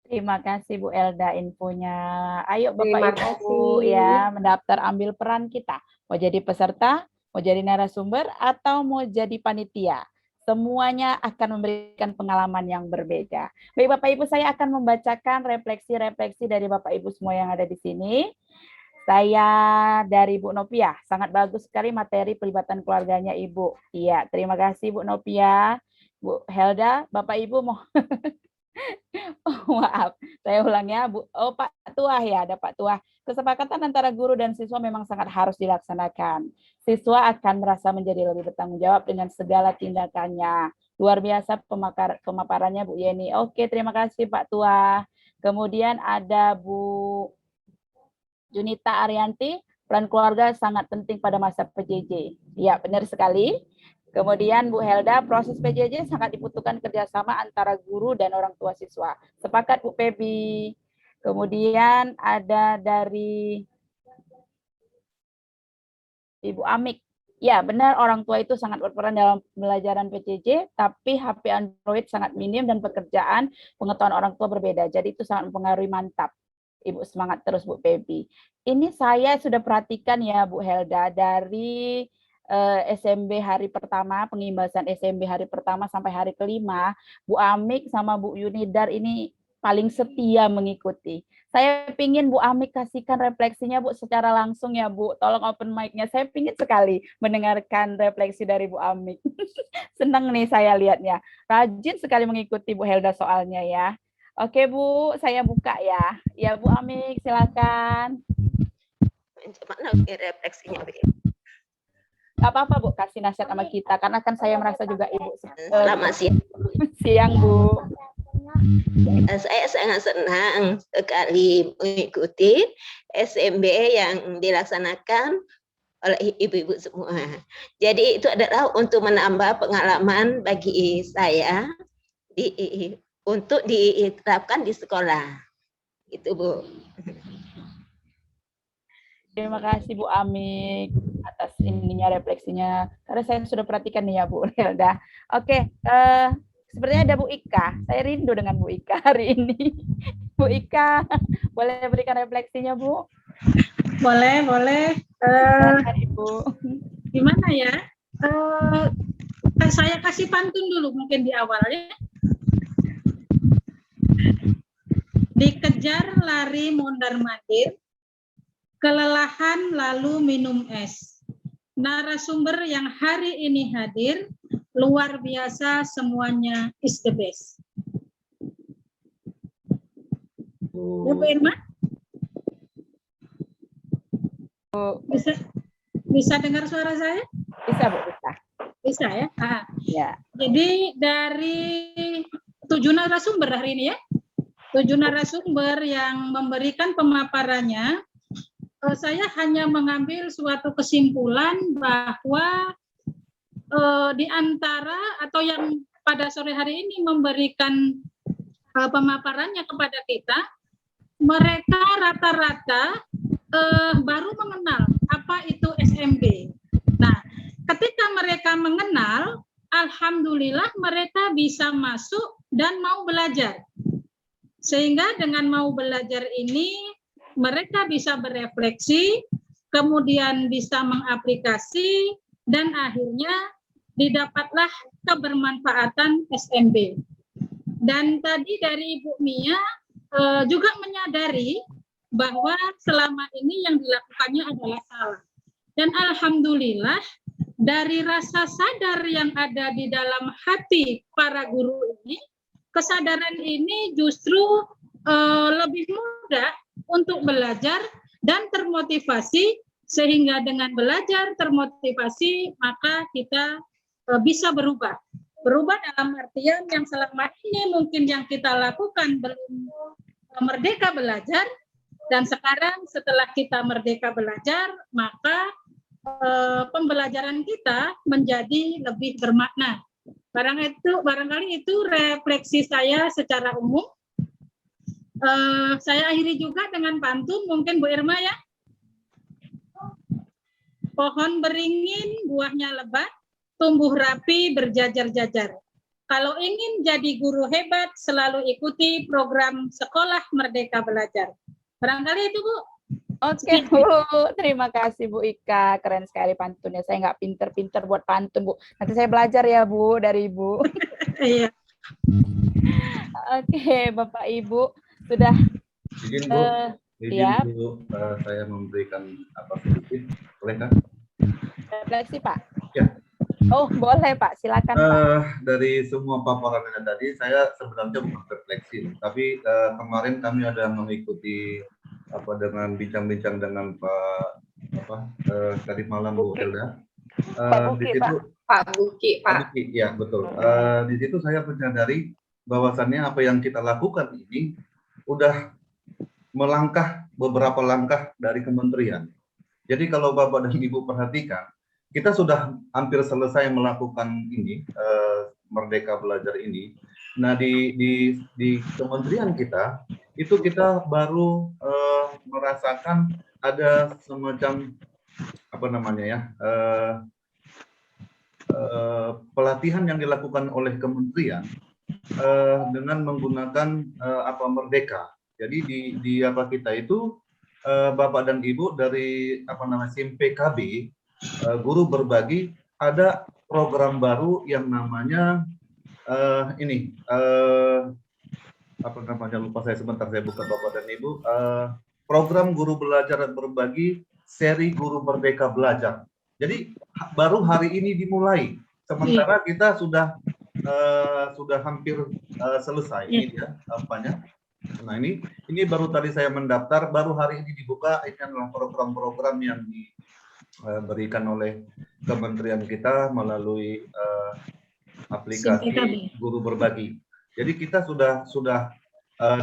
Terima kasih Bu Elda infonya. Ayo Bapak Ibu ya mendaftar ambil peran kita. Mau jadi peserta, mau jadi narasumber, atau mau jadi panitia. Semuanya akan memberikan pengalaman yang berbeda. Baik Bapak Ibu, saya akan membacakan refleksi-refleksi dari Bapak Ibu semua yang ada di sini. Saya dari Bu Nopia, sangat bagus sekali materi pelibatan keluarganya Ibu. Iya, terima kasih Bu Nopia. Bu Helda, Bapak Ibu mau oh, maaf, saya ulang ya Bu. Oh Pak Tuah ya, ada Pak Tuah. Kesepakatan antara guru dan siswa memang sangat harus dilaksanakan. Siswa akan merasa menjadi lebih bertanggung jawab dengan segala tindakannya. Luar biasa pemaparannya Bu Yeni. Oke, terima kasih Pak Tuah. Kemudian ada Bu Junita Arianti, peran keluarga sangat penting pada masa PJJ. Ya, benar sekali. Kemudian Bu Helda, proses PJJ sangat dibutuhkan kerjasama antara guru dan orang tua siswa. Sepakat Bu Pebi. Kemudian ada dari Ibu Amik. Ya, benar orang tua itu sangat berperan dalam pembelajaran PJJ, tapi HP Android sangat minim dan pekerjaan pengetahuan orang tua berbeda. Jadi itu sangat mempengaruhi. Mantap. Ibu semangat terus Bu Pebi. Ini saya sudah perhatikan ya Bu Helda dari SMB hari pertama, pengimbasan SMB hari pertama sampai hari kelima, Bu Amik sama Bu Yunidar ini paling setia mengikuti. Saya pingin Bu Amik kasihkan refleksinya Bu secara langsung ya Bu. Tolong open mic-nya. Saya pingin sekali mendengarkan refleksi dari Bu Amik. Senang nih saya lihatnya. Rajin sekali mengikuti Bu Helda soalnya ya. Oke Bu, saya buka ya. Ya Bu Amik, silakan.
Mana refleksinya, Bu?
Gak apa-apa Bu, kasih nasihat sama kita. Karena kan saya merasa juga Ibu.
Selamat siang.
Siang Bu.
Saya sangat senang sekali mengikuti SMB yang dilaksanakan oleh ibu-ibu semua. Jadi itu adalah untuk menambah pengalaman bagi saya untuk diterapkan di sekolah. Itu Bu.
Terima kasih Bu Amik atas ininya refleksinya. Karena saya sudah perhatikan nih ya Bu Helda. Oke, sepertinya ada Bu Ika. Saya rindu dengan Bu Ika hari ini. Bu Ika, boleh berikan refleksinya Bu?
Boleh.
Silakan Ibu.
Gimana ya? Saya kasih pantun dulu mungkin di awal ya. Dikejar lari mondar-mandir, kelelahan lalu minum es. Narasumber yang hari ini hadir, luar biasa semuanya is the best. Ya Bu Irma? Bisa dengar suara saya?
Bisa Bu, bisa.
Bisa ya?
Ya.
Jadi dari 7 narasumber hari ini ya, 7 narasumber yang memberikan pemaparannya, saya hanya mengambil suatu kesimpulan bahwa di antara atau yang pada sore hari ini memberikan pemaparannya kepada kita, mereka rata-rata baru mengenal apa itu SMB. Nah, ketika mereka mengenal, alhamdulillah mereka bisa masuk dan mau belajar. Sehingga dengan mau belajar ini, mereka bisa berefleksi, kemudian bisa mengaplikasi, dan akhirnya didapatlah kebermanfaatan SMB. Dan tadi dari Ibu Mia juga menyadari bahwa selama ini yang dilakukannya adalah salah. Dan alhamdulillah dari rasa sadar yang ada di dalam hati para guru ini, kesadaran ini justru lebih mudah untuk belajar dan termotivasi, sehingga dengan belajar termotivasi maka kita bisa berubah. Berubah dalam artian yang selama ini mungkin yang kita lakukan belum merdeka belajar, dan sekarang setelah kita merdeka belajar, maka pembelajaran kita menjadi lebih bermakna. Barangkali itu refleksi saya secara umum. Saya akhiri juga dengan pantun, mungkin Bu Irma ya. Pohon beringin, buahnya lebat, tumbuh rapi, berjajar-jajar. Kalau ingin jadi guru hebat, selalu ikuti program Sekolah Merdeka Belajar. Barangkali itu Bu.
Oke Bu, terima kasih Bu Ika, keren sekali pantunnya. Saya nggak pinter-pinter buat pantun Bu. Nanti saya belajar ya Bu dari Ibu.
Iya.
Oke Bapak Ibu sudah.
Izin Bu,
ya.
Bu, saya memberikan apa sedikit, boleh kan?
Refleksi Pak.
Ya.
Oh boleh Pak, silakan Pak.
Dari semua paparan yang tadi, saya sebenarnya bukan refleksi, tapi kemarin kami ada mengikuti dengan bincang-bincang dengan tadi malam Bu Helda. Di situ
Pak Buki,
ya betul. Di situ saya menyadari bahwasannya apa yang kita lakukan ini udah melangkah beberapa langkah dari kementerian. Jadi kalau Bapak dan Ibu perhatikan, kita sudah hampir selesai melakukan ini, Merdeka Belajar ini. Nah di kementerian kita, itu kita baru merasakan ada semacam pelatihan yang dilakukan oleh kementerian dengan menggunakan Merdeka. Jadi di kita itu Bapak dan Ibu dari SIM PKB, guru berbagi, ada program baru yang namanya apa namanya, lupa saya sebentar, saya buka Bapak dan Ibu. Program Guru Belajar dan Berbagi seri Guru Merdeka Belajar. Jadi baru hari ini dimulai. Sementara kita sudah hampir selesai ini ya apanya. Nah ini baru tadi saya mendaftar, baru hari ini dibuka. Ini adalah program-program yang diberikan oleh kementerian kita melalui aplikasi Guru Berbagi. Jadi kita sudah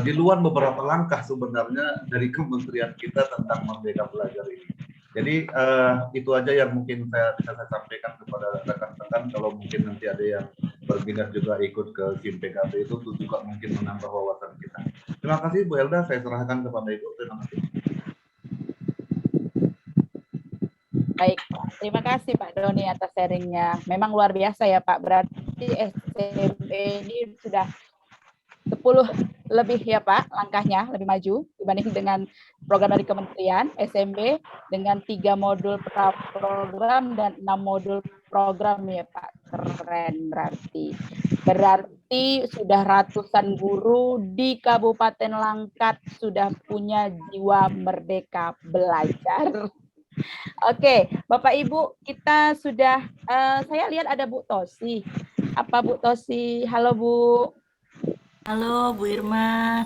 di luar beberapa langkah sebenarnya dari kementerian kita tentang Merdeka Belajar ini. Jadi itu aja yang mungkin bisa saya sampaikan kepada rekan-rekan. Kalau mungkin nanti ada yang berminat juga ikut ke SIM PKB itu juga mungkin menambah wawasan kita. Terima kasih Bu Helda, saya serahkan kepada Ibu. Terima kasih.
Baik, terima kasih Pak Doni atas sharingnya. Memang luar biasa ya Pak, berarti SMB ini sudah 10 lebih ya Pak langkahnya, lebih maju dibanding dengan program dari kementerian. SMB dengan 3 modul program dan 6 modul program ya Pak. Keren berarti. Berarti sudah ratusan guru di Kabupaten Langkat sudah punya jiwa merdeka belajar. Oke, Bapak Ibu, kita sudah, saya lihat ada Bu Tosi. Apa Bu Tosi? Halo Bu.
Halo Bu Irma.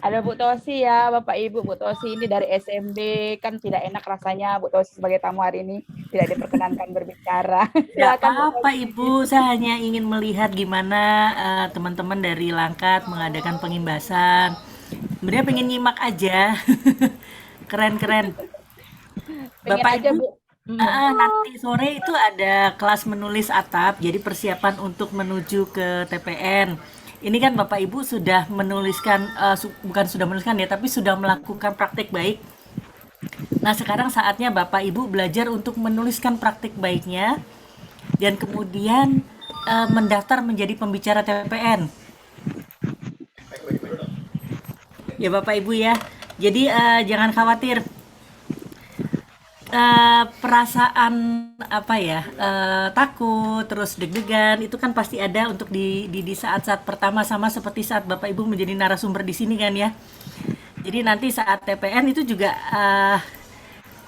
Ada Bu Tosi ya, Bapak Ibu. Bu Tosi ini dari SMB, kan tidak enak rasanya Bu Tosi sebagai tamu hari ini tidak diperkenankan berbicara.
Tidak apa-apa Ibu, saya hanya ingin melihat gimana teman-teman dari Langkat mengadakan pengimbasan. Sebenarnya pengen nyimak aja. Keren-keren. Bapak
aja,
Ibu, nanti sore itu ada kelas menulis atap, jadi persiapan untuk menuju ke TPN. Ini kan Bapak Ibu sudah menuliskan, bukan sudah menuliskan ya, tapi sudah melakukan praktik baik. Nah sekarang saatnya Bapak Ibu belajar untuk menuliskan praktik baiknya, dan kemudian mendaftar menjadi pembicara TPN. Ya Bapak Ibu ya, jadi jangan khawatir. Perasaan apa ya, takut terus deg-degan itu kan pasti ada untuk di saat-saat pertama, sama seperti saat Bapak Ibu menjadi narasumber di sini kan ya. Jadi nanti saat TPN itu juga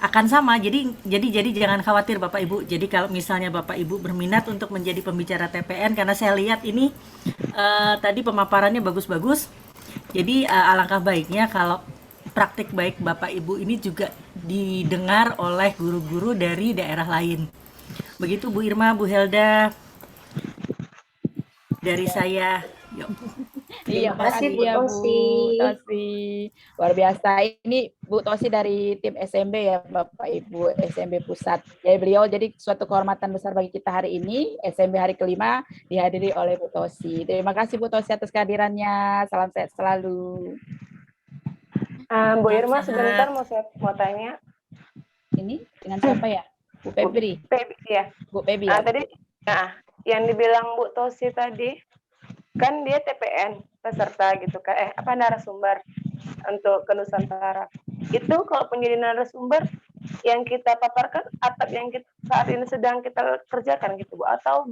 akan sama. Jadi jangan khawatir Bapak Ibu. Jadi kalau misalnya Bapak Ibu berminat untuk menjadi pembicara TPN, karena saya lihat ini tadi pemaparannya bagus-bagus. Jadi alangkah baiknya kalau praktik baik Bapak Ibu ini juga didengar oleh guru-guru dari daerah lain. Begitu Bu Irma, Bu Helda, dari saya. Yuk.
Iya, makasih ya Bu Tosi. Luar biasa. Ini Bu Tosi dari tim SMB ya Bapak Ibu, SMB Pusat. Jadi beliau jadi suatu kehormatan besar bagi kita hari ini, SMB hari kelima dihadiri oleh Bu Tosi. Terima kasih Bu Tosi atas kehadirannya. Salam sehat selalu.
Bu Irma sebentar mau tanya.
Ini dengan siapa ya? Bu Febri.
Ya.
Bu Febri.
Tadi yang dibilang Bu Tosi tadi kan dia TPN peserta gitu kan, narasumber untuk ke Nusantara. Itu kalau menjadi narasumber yang kita paparkan atap yang kita saat ini sedang kita kerjakan gitu Bu, atau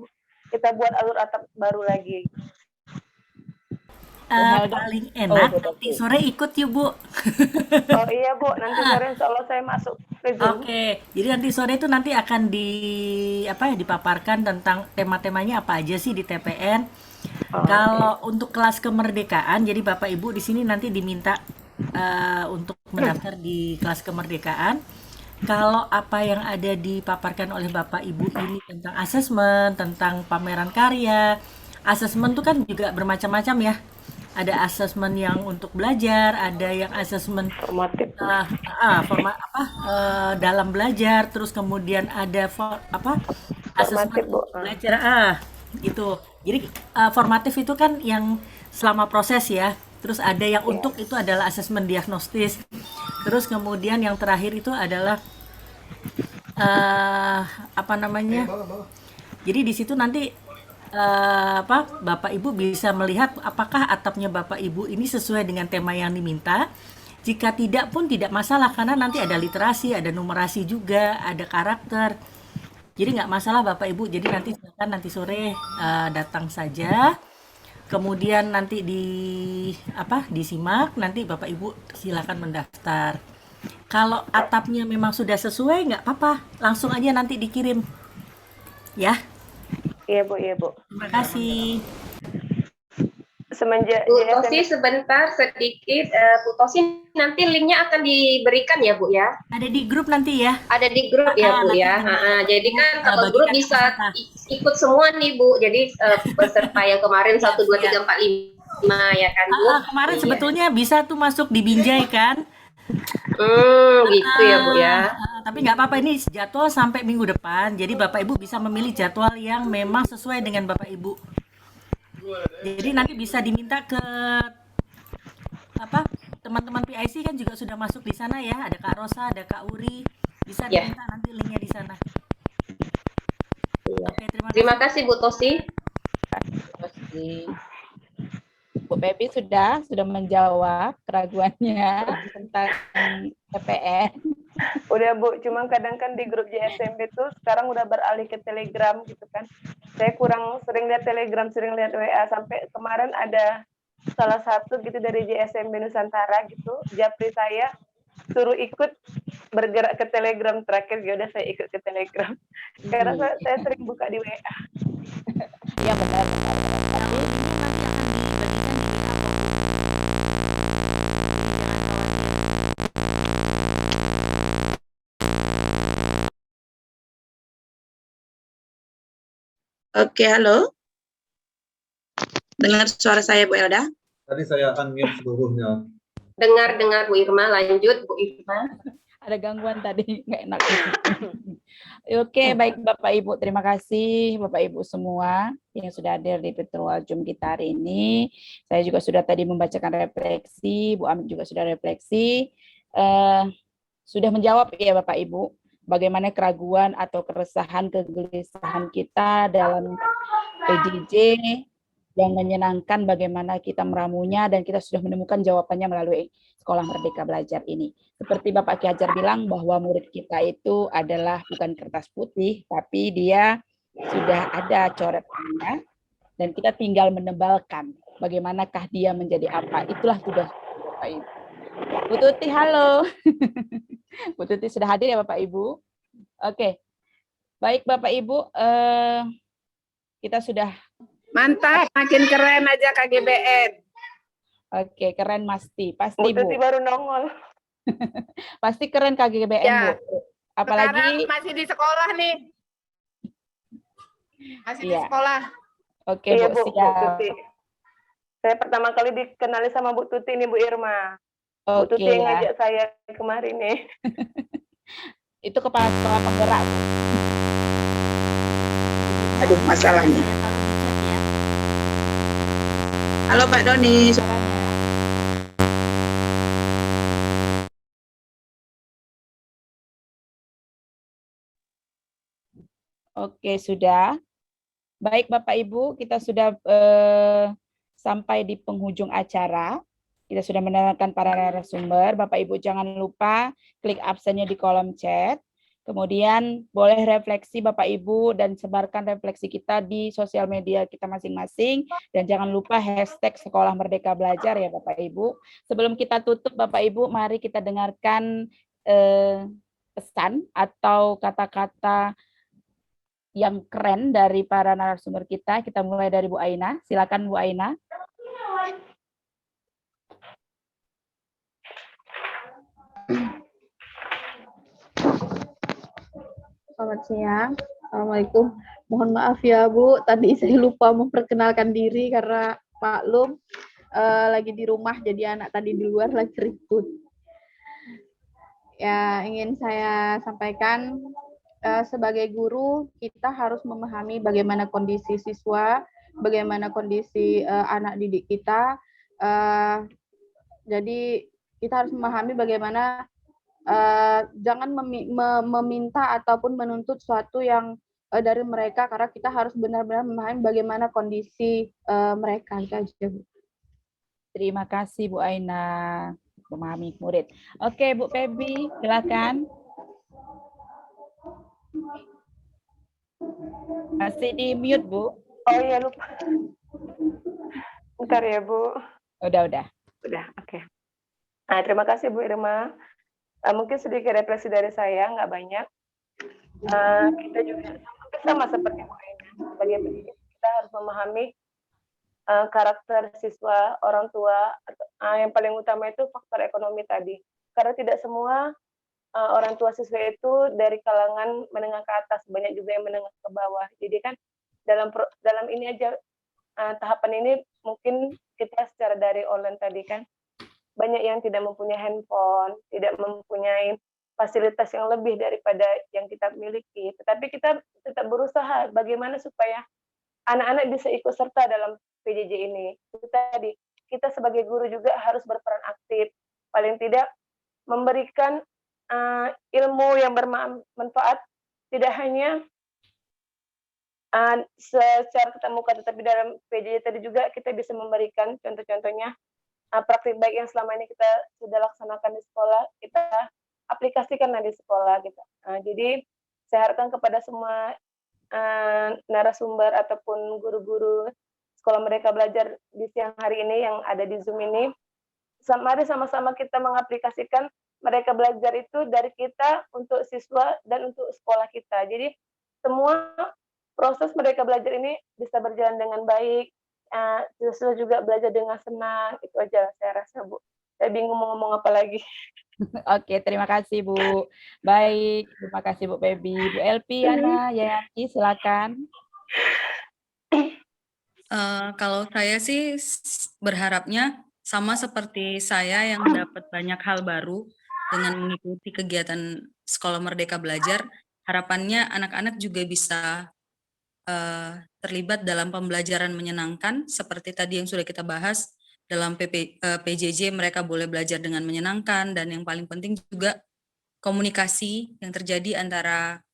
kita buat alur atap baru lagi?
Paling enak nanti sore ikut yuk Bu.
Oh iya Bu, nanti sore insya Allah saya masuk ke Zoom.
Oke, jadi nanti sore itu nanti akan dipaparkan tentang tema-temanya apa aja sih di TPN. Kalau untuk kelas kemerdekaan, jadi Bapak Ibu di sini nanti diminta untuk mendaftar di kelas kemerdekaan. Kalau apa yang ada dipaparkan oleh Bapak Ibu ini tentang asesmen, tentang pameran karya, asesmen itu kan juga bermacam-macam ya. Ada asesmen yang untuk belajar, ada yang asesmen
formatif,
dalam belajar, terus kemudian ada asesmen belajar, gitu. Jadi formatif itu kan yang selama proses ya. Terus ada yang untuk itu adalah asesmen diagnostis. Terus kemudian yang terakhir itu adalah Jadi di situ nanti Bapak Ibu bisa melihat apakah atapnya Bapak Ibu ini sesuai dengan tema yang diminta. Jika tidak pun tidak masalah, karena nanti ada literasi, ada numerasi juga, ada karakter. Jadi nggak masalah Bapak Ibu. Jadi nanti silakan nanti sore datang saja kemudian nanti disimak, nanti Bapak Ibu silakan mendaftar. Kalau atapnya memang sudah sesuai, nggak apa-apa, langsung aja nanti dikirim. Ya.
Iya Bu, iya Bu.
Terima kasih.
Semenjak
Bu
JSM
Tosi sebentar sedikit, Bu Tosi nanti linknya akan diberikan ya Bu ya?
Ada di grup nanti ya?
Ada di grup ya Bu
nanti
ya? Jadi kan kalau
bagikan
grup
ke
bisa
peserta.
ikut semua nih Bu, jadi peserta yang kemarin 1, 2, 3, 4, 5 ya kan Bu?
Kemarin
Iya.
sebetulnya bisa tuh masuk di Binjai kan?
Gitu ya Bu ya?
Tapi nggak apa-apa, ini jadwal sampai minggu depan, jadi Bapak Ibu bisa memilih jadwal yang memang sesuai dengan Bapak Ibu. Jadi nanti bisa diminta ke teman-teman PIC kan juga sudah masuk di sana ya, ada Kak Rosa, ada Kak Uri, bisa diminta nanti linknya di sana. Oke,
Terima kasih Bu Tosi.
Bu Pepi sudah menjawab keraguannya tentang TPN.
Udah Bu, cuma kadang kan di grup JSMB tuh sekarang udah beralih ke Telegram gitu kan. Saya kurang sering lihat Telegram, sering lihat WA. Sampai kemarin ada salah satu gitu dari JSMB Nusantara gitu, japri saya suruh ikut bergerak ke Telegram terakhir, ya udah saya ikut ke Telegram. Sekarang saya sering buka di WA.
Iya benar.
Oke, halo. Dengar suara saya Bu Elda?
Tadi saya unmute seluruhnya.
Dengar Bu Irma, lanjut Bu Irma.
Ada gangguan tadi, nggak enak. Oke, baik Bapak Ibu, terima kasih Bapak Ibu semua yang sudah hadir di virtual Zoom kita hari ini. Saya juga sudah tadi membacakan refleksi, Bu Amit juga sudah refleksi. Sudah menjawab ya Bapak Ibu, bagaimana keraguan atau keresahan, kegelisahan kita dalam PJJ yang menyenangkan, bagaimana kita meramunya, dan kita sudah menemukan jawabannya melalui Sekolah Merdeka Belajar ini. Seperti Bapak Ki Hajar bilang bahwa murid kita itu adalah bukan kertas putih, tapi dia sudah ada coretannya, dan kita tinggal menebalkan bagaimanakah dia menjadi apa. Itulah tugas Bapak Ibu. Bu Tuti, halo. Bu Tuti sudah hadir ya Bapak Ibu? Oke. Baik Bapak Ibu, kita sudah
Mantap, makin keren aja KGBN.
Oke, keren pasti
Bu
Bu.
Tuti baru nongol.
Pasti keren KGBN
Ya.
Bu. Apalagi
Sekarang masih di sekolah nih. Masih di
Iya.
sekolah.
Oke
Iya,
Bu,
Bu
siap.
Tuti. Saya pertama kali dikenali sama Bu Tuti nih Bu Irma. Bu
Oke
Tuti yang
ya.
ngajak saya kemarin nih.
Itu kepala sekolah penggerak. Bu.
Aduh, masalahnya. Halo Pak Doni.
Oke, sudah. Baik Bapak Ibu, kita sudah sampai di penghujung acara. Kita sudah mendengarkan para narasumber. Bapak Ibu jangan lupa klik absennya di kolom chat. Kemudian boleh refleksi Bapak Ibu dan sebarkan refleksi kita di sosial media kita masing-masing. Dan jangan lupa hashtag Sekolah Merdeka Belajar ya Bapak Ibu. Sebelum kita tutup Bapak Ibu, mari kita dengarkan pesan atau kata-kata yang keren dari para narasumber kita. Kita mulai dari Bu Aina. Silakan Bu Aina.
Selamat siang. Assalamualaikum. Mohon maaf ya Bu, tadi saya lupa memperkenalkan diri karena maklum lagi di rumah, jadi anak tadi di luar lagi ribut. Ya, ingin saya sampaikan sebagai guru kita harus memahami bagaimana kondisi siswa, bagaimana kondisi anak didik kita. Jadi kita harus memahami bagaimana jangan meminta ataupun menuntut sesuatu yang dari mereka, karena kita harus benar-benar memahami bagaimana kondisi mereka. Itu aja, Bu.
Terima kasih Bu Aina, memahami murid. Oke Bu Febi, silakan. Masih di mute Bu.
Oh iya lupa. Bentar ya, Bu.
Udah.
Udah, oke. Nah, terima kasih Bu Irma. Mungkin sedikit refleksi dari saya, nggak banyak. Kita juga sama seperti Bu Irma. Sebagai pendidik, kita harus memahami karakter siswa, orang tua. Yang paling utama itu faktor ekonomi tadi. Karena tidak semua orang tua siswa itu dari kalangan menengah ke atas, banyak juga yang menengah ke bawah. Jadi kan dalam ini aja tahapan ini mungkin kita secara dari online tadi kan banyak yang tidak mempunyai handphone, tidak mempunyai fasilitas yang lebih daripada yang kita miliki. Tetapi kita tetap berusaha bagaimana supaya anak-anak bisa ikut serta dalam PJJ ini. Itu tadi, kita sebagai guru juga harus berperan aktif. Paling tidak memberikan ilmu yang bermanfaat, tidak hanya secara ketemu muka, tetapi dalam PJJ tadi juga kita bisa memberikan contoh-contohnya praktik baik yang selama ini kita sudah laksanakan di sekolah, kita aplikasikan di sekolah gitu. Jadi saya harapkan kepada semua narasumber ataupun guru-guru sekolah Merdeka Belajar di siang hari ini yang ada di Zoom ini, mari sama-sama kita mengaplikasikan Merdeka Belajar itu dari kita untuk siswa dan untuk sekolah kita. Jadi semua proses Merdeka Belajar ini bisa berjalan dengan baik, siswa juga belajar dengan senang. Itu aja saya rasa, Bu. Saya bingung mau ngomong apa lagi.
Oke, terima kasih Bu. Baik, terima kasih Bu Febi. Bu Elpi, Ana, Yanti, silakan.
Kalau saya sih berharapnya sama seperti saya yang dapat banyak hal baru dengan mengikuti kegiatan Sekolah Merdeka Belajar. Harapannya anak-anak juga bisa terlibat dalam pembelajaran menyenangkan seperti tadi yang sudah kita bahas dalam PJJ, mereka boleh belajar dengan menyenangkan, dan yang paling penting juga komunikasi yang terjadi antara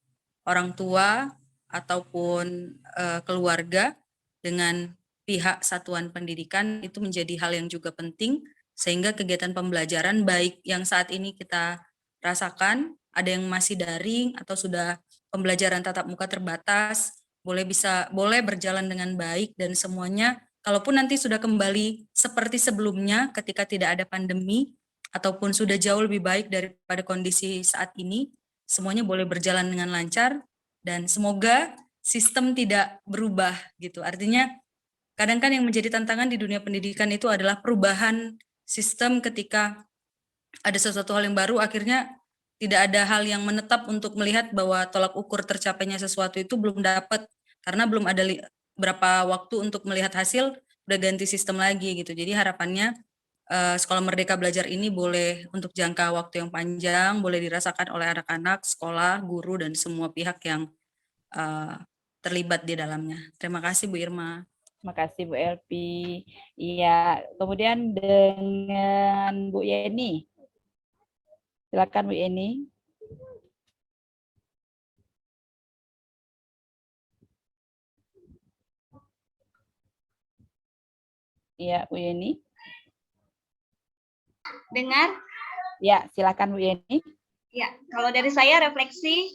orang tua ataupun keluarga dengan pihak satuan pendidikan itu menjadi hal yang juga penting, sehingga kegiatan pembelajaran baik yang saat ini kita rasakan, ada yang masih daring atau sudah pembelajaran tatap muka terbatas, boleh berjalan dengan baik, dan semuanya kalaupun nanti sudah kembali seperti sebelumnya ketika tidak ada pandemi ataupun sudah jauh lebih baik daripada kondisi saat ini, semuanya boleh berjalan dengan lancar dan semoga sistem tidak berubah gitu. Artinya kadang kan yang menjadi tantangan di dunia pendidikan itu adalah perubahan sistem ketika ada sesuatu hal yang baru, akhirnya tidak ada hal yang menetap untuk melihat bahwa tolak ukur tercapainya sesuatu itu belum dapat, karena belum ada berapa waktu untuk melihat hasil, udah ganti sistem lagi gitu. Jadi harapannya Sekolah Merdeka Belajar ini boleh untuk jangka waktu yang panjang, boleh dirasakan oleh anak-anak, sekolah, guru, dan semua pihak yang terlibat di dalamnya. Terima kasih Bu Irma.
Terima kasih Bu Elpi. Iya, kemudian dengan Bu Yeni. Silakan Bu Yeni. Iya, Bu Yeni.
Dengar?
Ya, silakan Bu Yeni.
Ya, kalau dari saya refleksi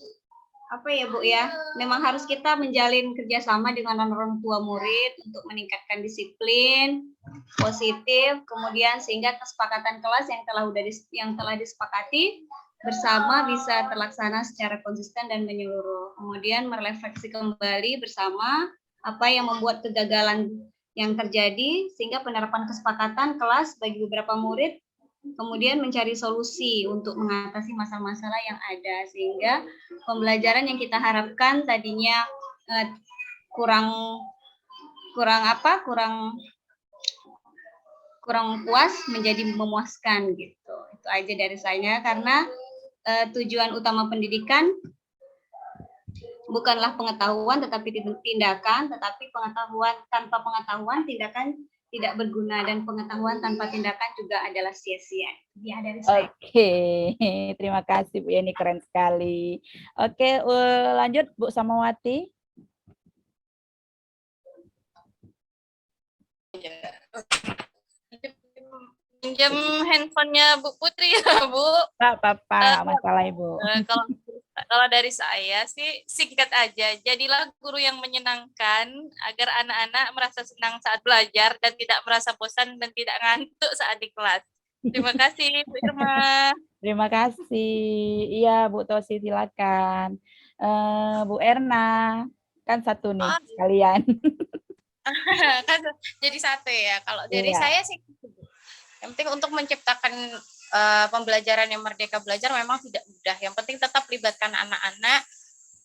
apa ya Bu ya, memang harus kita menjalin kerjasama dengan orang tua murid untuk meningkatkan disiplin positif, kemudian sehingga kesepakatan kelas yang telah disepakati bersama bisa terlaksana secara konsisten dan menyeluruh. Kemudian merefleksi kembali bersama apa yang membuat kegagalan yang terjadi sehingga penerapan kesepakatan kelas bagi beberapa murid, kemudian mencari solusi untuk mengatasi masalah-masalah yang ada, sehingga pembelajaran yang kita harapkan tadinya kurang puas menjadi memuaskan gitu. Itu aja dari saya, karena tujuan utama pendidikan bukanlah pengetahuan tetapi tindakan, tetapi pengetahuan tanpa pengetahuan tindakan tidak berguna, dan pengetahuan tanpa tindakan juga adalah sia-sia. Ya, dari saya.
Oke, terima kasih Bu Yeni, keren sekali. Oke, lanjut Bu Samawati.
Pinjam handphonenya Bu Putri ya, Bu.
Pak, masalah Ibu.
Kalau kalau dari saya sih singkat aja. Jadilah guru yang menyenangkan agar anak-anak merasa senang saat belajar dan tidak merasa bosan dan tidak ngantuk saat di kelas. Terima kasih, Bu Irma.
Terima kasih. Iya, Bu Tosi, silakan. Bu Erna, kan satu nih kalian.
Kan jadi satu ya. Kalau dari
Iya.
saya sih, yang penting untuk menciptakan pembelajaran yang merdeka belajar memang tidak mudah. Yang penting tetap libatkan anak-anak,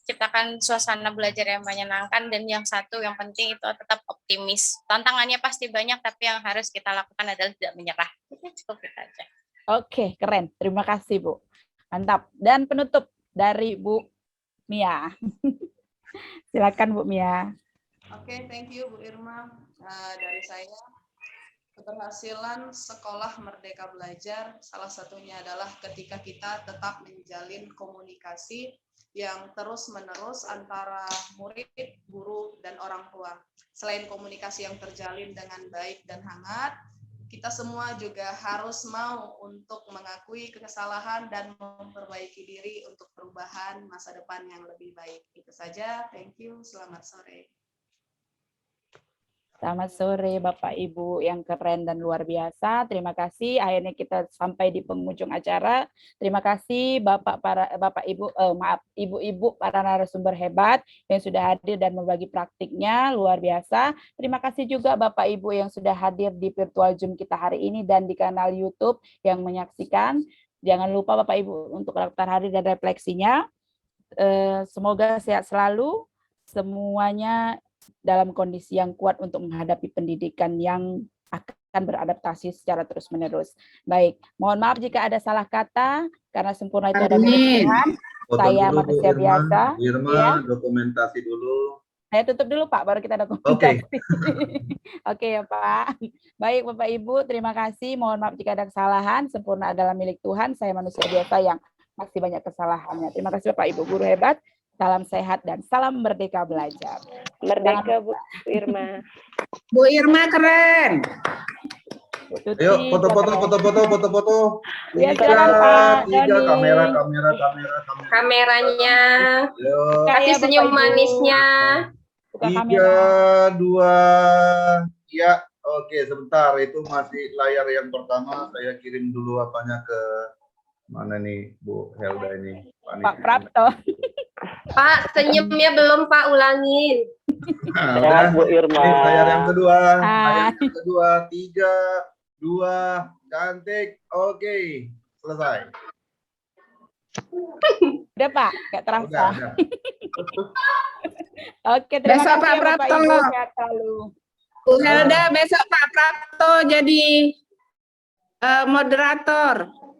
ciptakan suasana belajar yang menyenangkan, dan yang satu yang penting itu tetap optimis. Tantangannya pasti banyak, tapi yang harus kita lakukan adalah tidak menyerah. Cukup itu aja.
Oke, keren. Terima kasih, Bu. Mantap. Dan penutup dari Bu Mia. Silakan, Bu Mia.
Oke, thank you Bu Irma. Dari saya, keberhasilan sekolah Merdeka Belajar salah satunya adalah ketika kita tetap menjalin komunikasi yang terus-menerus antara murid, guru, dan orang tua. Selain komunikasi yang terjalin dengan baik dan hangat, kita semua juga harus mau untuk mengakui kesalahan dan memperbaiki diri untuk perubahan masa depan yang lebih baik. Itu saja, thank you, selamat sore.
Selamat sore Bapak Ibu yang keren dan luar biasa. Terima kasih. Akhirnya kita sampai di penghujung acara. Terima kasih Ibu-ibu para narasumber hebat yang sudah hadir dan berbagi praktiknya luar biasa. Terima kasih juga Bapak Ibu yang sudah hadir di virtual Zoom kita hari ini dan di kanal YouTube yang menyaksikan. Jangan lupa Bapak Ibu untuk daftar hari dan refleksinya. Semoga sehat selalu. Semuanya dalam kondisi yang kuat untuk menghadapi pendidikan yang akan beradaptasi secara terus-menerus. Baik, mohon maaf jika ada salah kata, karena sempurna itu ada milik Tuhan. Saya manusia biasa.
Irma,
Ya.
dokumentasi dulu.
Saya tutup dulu Pak, baru kita dokumentasi. Oke ya Pak. Baik Bapak Ibu, terima kasih. Mohon maaf jika ada kesalahan, sempurna adalah milik Tuhan. Saya manusia biasa yang masih banyak kesalahannya. Terima kasih Bapak Ibu, guru hebat. Salam sehat dan salam merdeka belajar.
Merdeka Bu Irma.
Bu Irma keren.
Ayo foto-foto.
Ya, silakan, Pak
Tiga,
Doni.
kamera.
Kameranya.
Ayo.
Kasih senyum manisnya.
3, 2, ya. Oke, sebentar. Itu masih layar yang pertama. Saya kirim dulu apanya ke mana nih Bu Helda ini?
Pak Prapto.
Pak, senyumnya belum Pak, ulangin.
Nah, udah.
Bu Irma.
Ini layar yang kedua.
Hai.
Layar yang kedua. 3, 2, cantik. Oke, selesai.
Udah Pak, nggak terasa.
Udah.
Oke, terima
Besok
kasih
Pak
ya, Bapak
Prapto.
Ibu. Sehat selalu.
Bu Helda, besok Pak Prapto jadi moderator.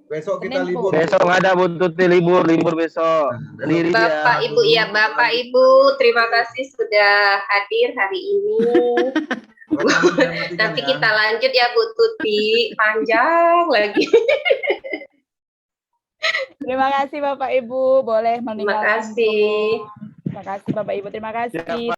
Besok kita
Senin,
libur.
Besok nggak ada Bu Tuti, libur besok. Diri
Bapak
dia.
Ibu, ya Bapak Ibu, terima kasih sudah hadir hari ini. Nanti kita lanjut ya Bu Tuti, panjang lagi.
Terima kasih Bapak Ibu, boleh meninggalkan.
kasih.
Terima kasih Bapak Ibu, terima kasih.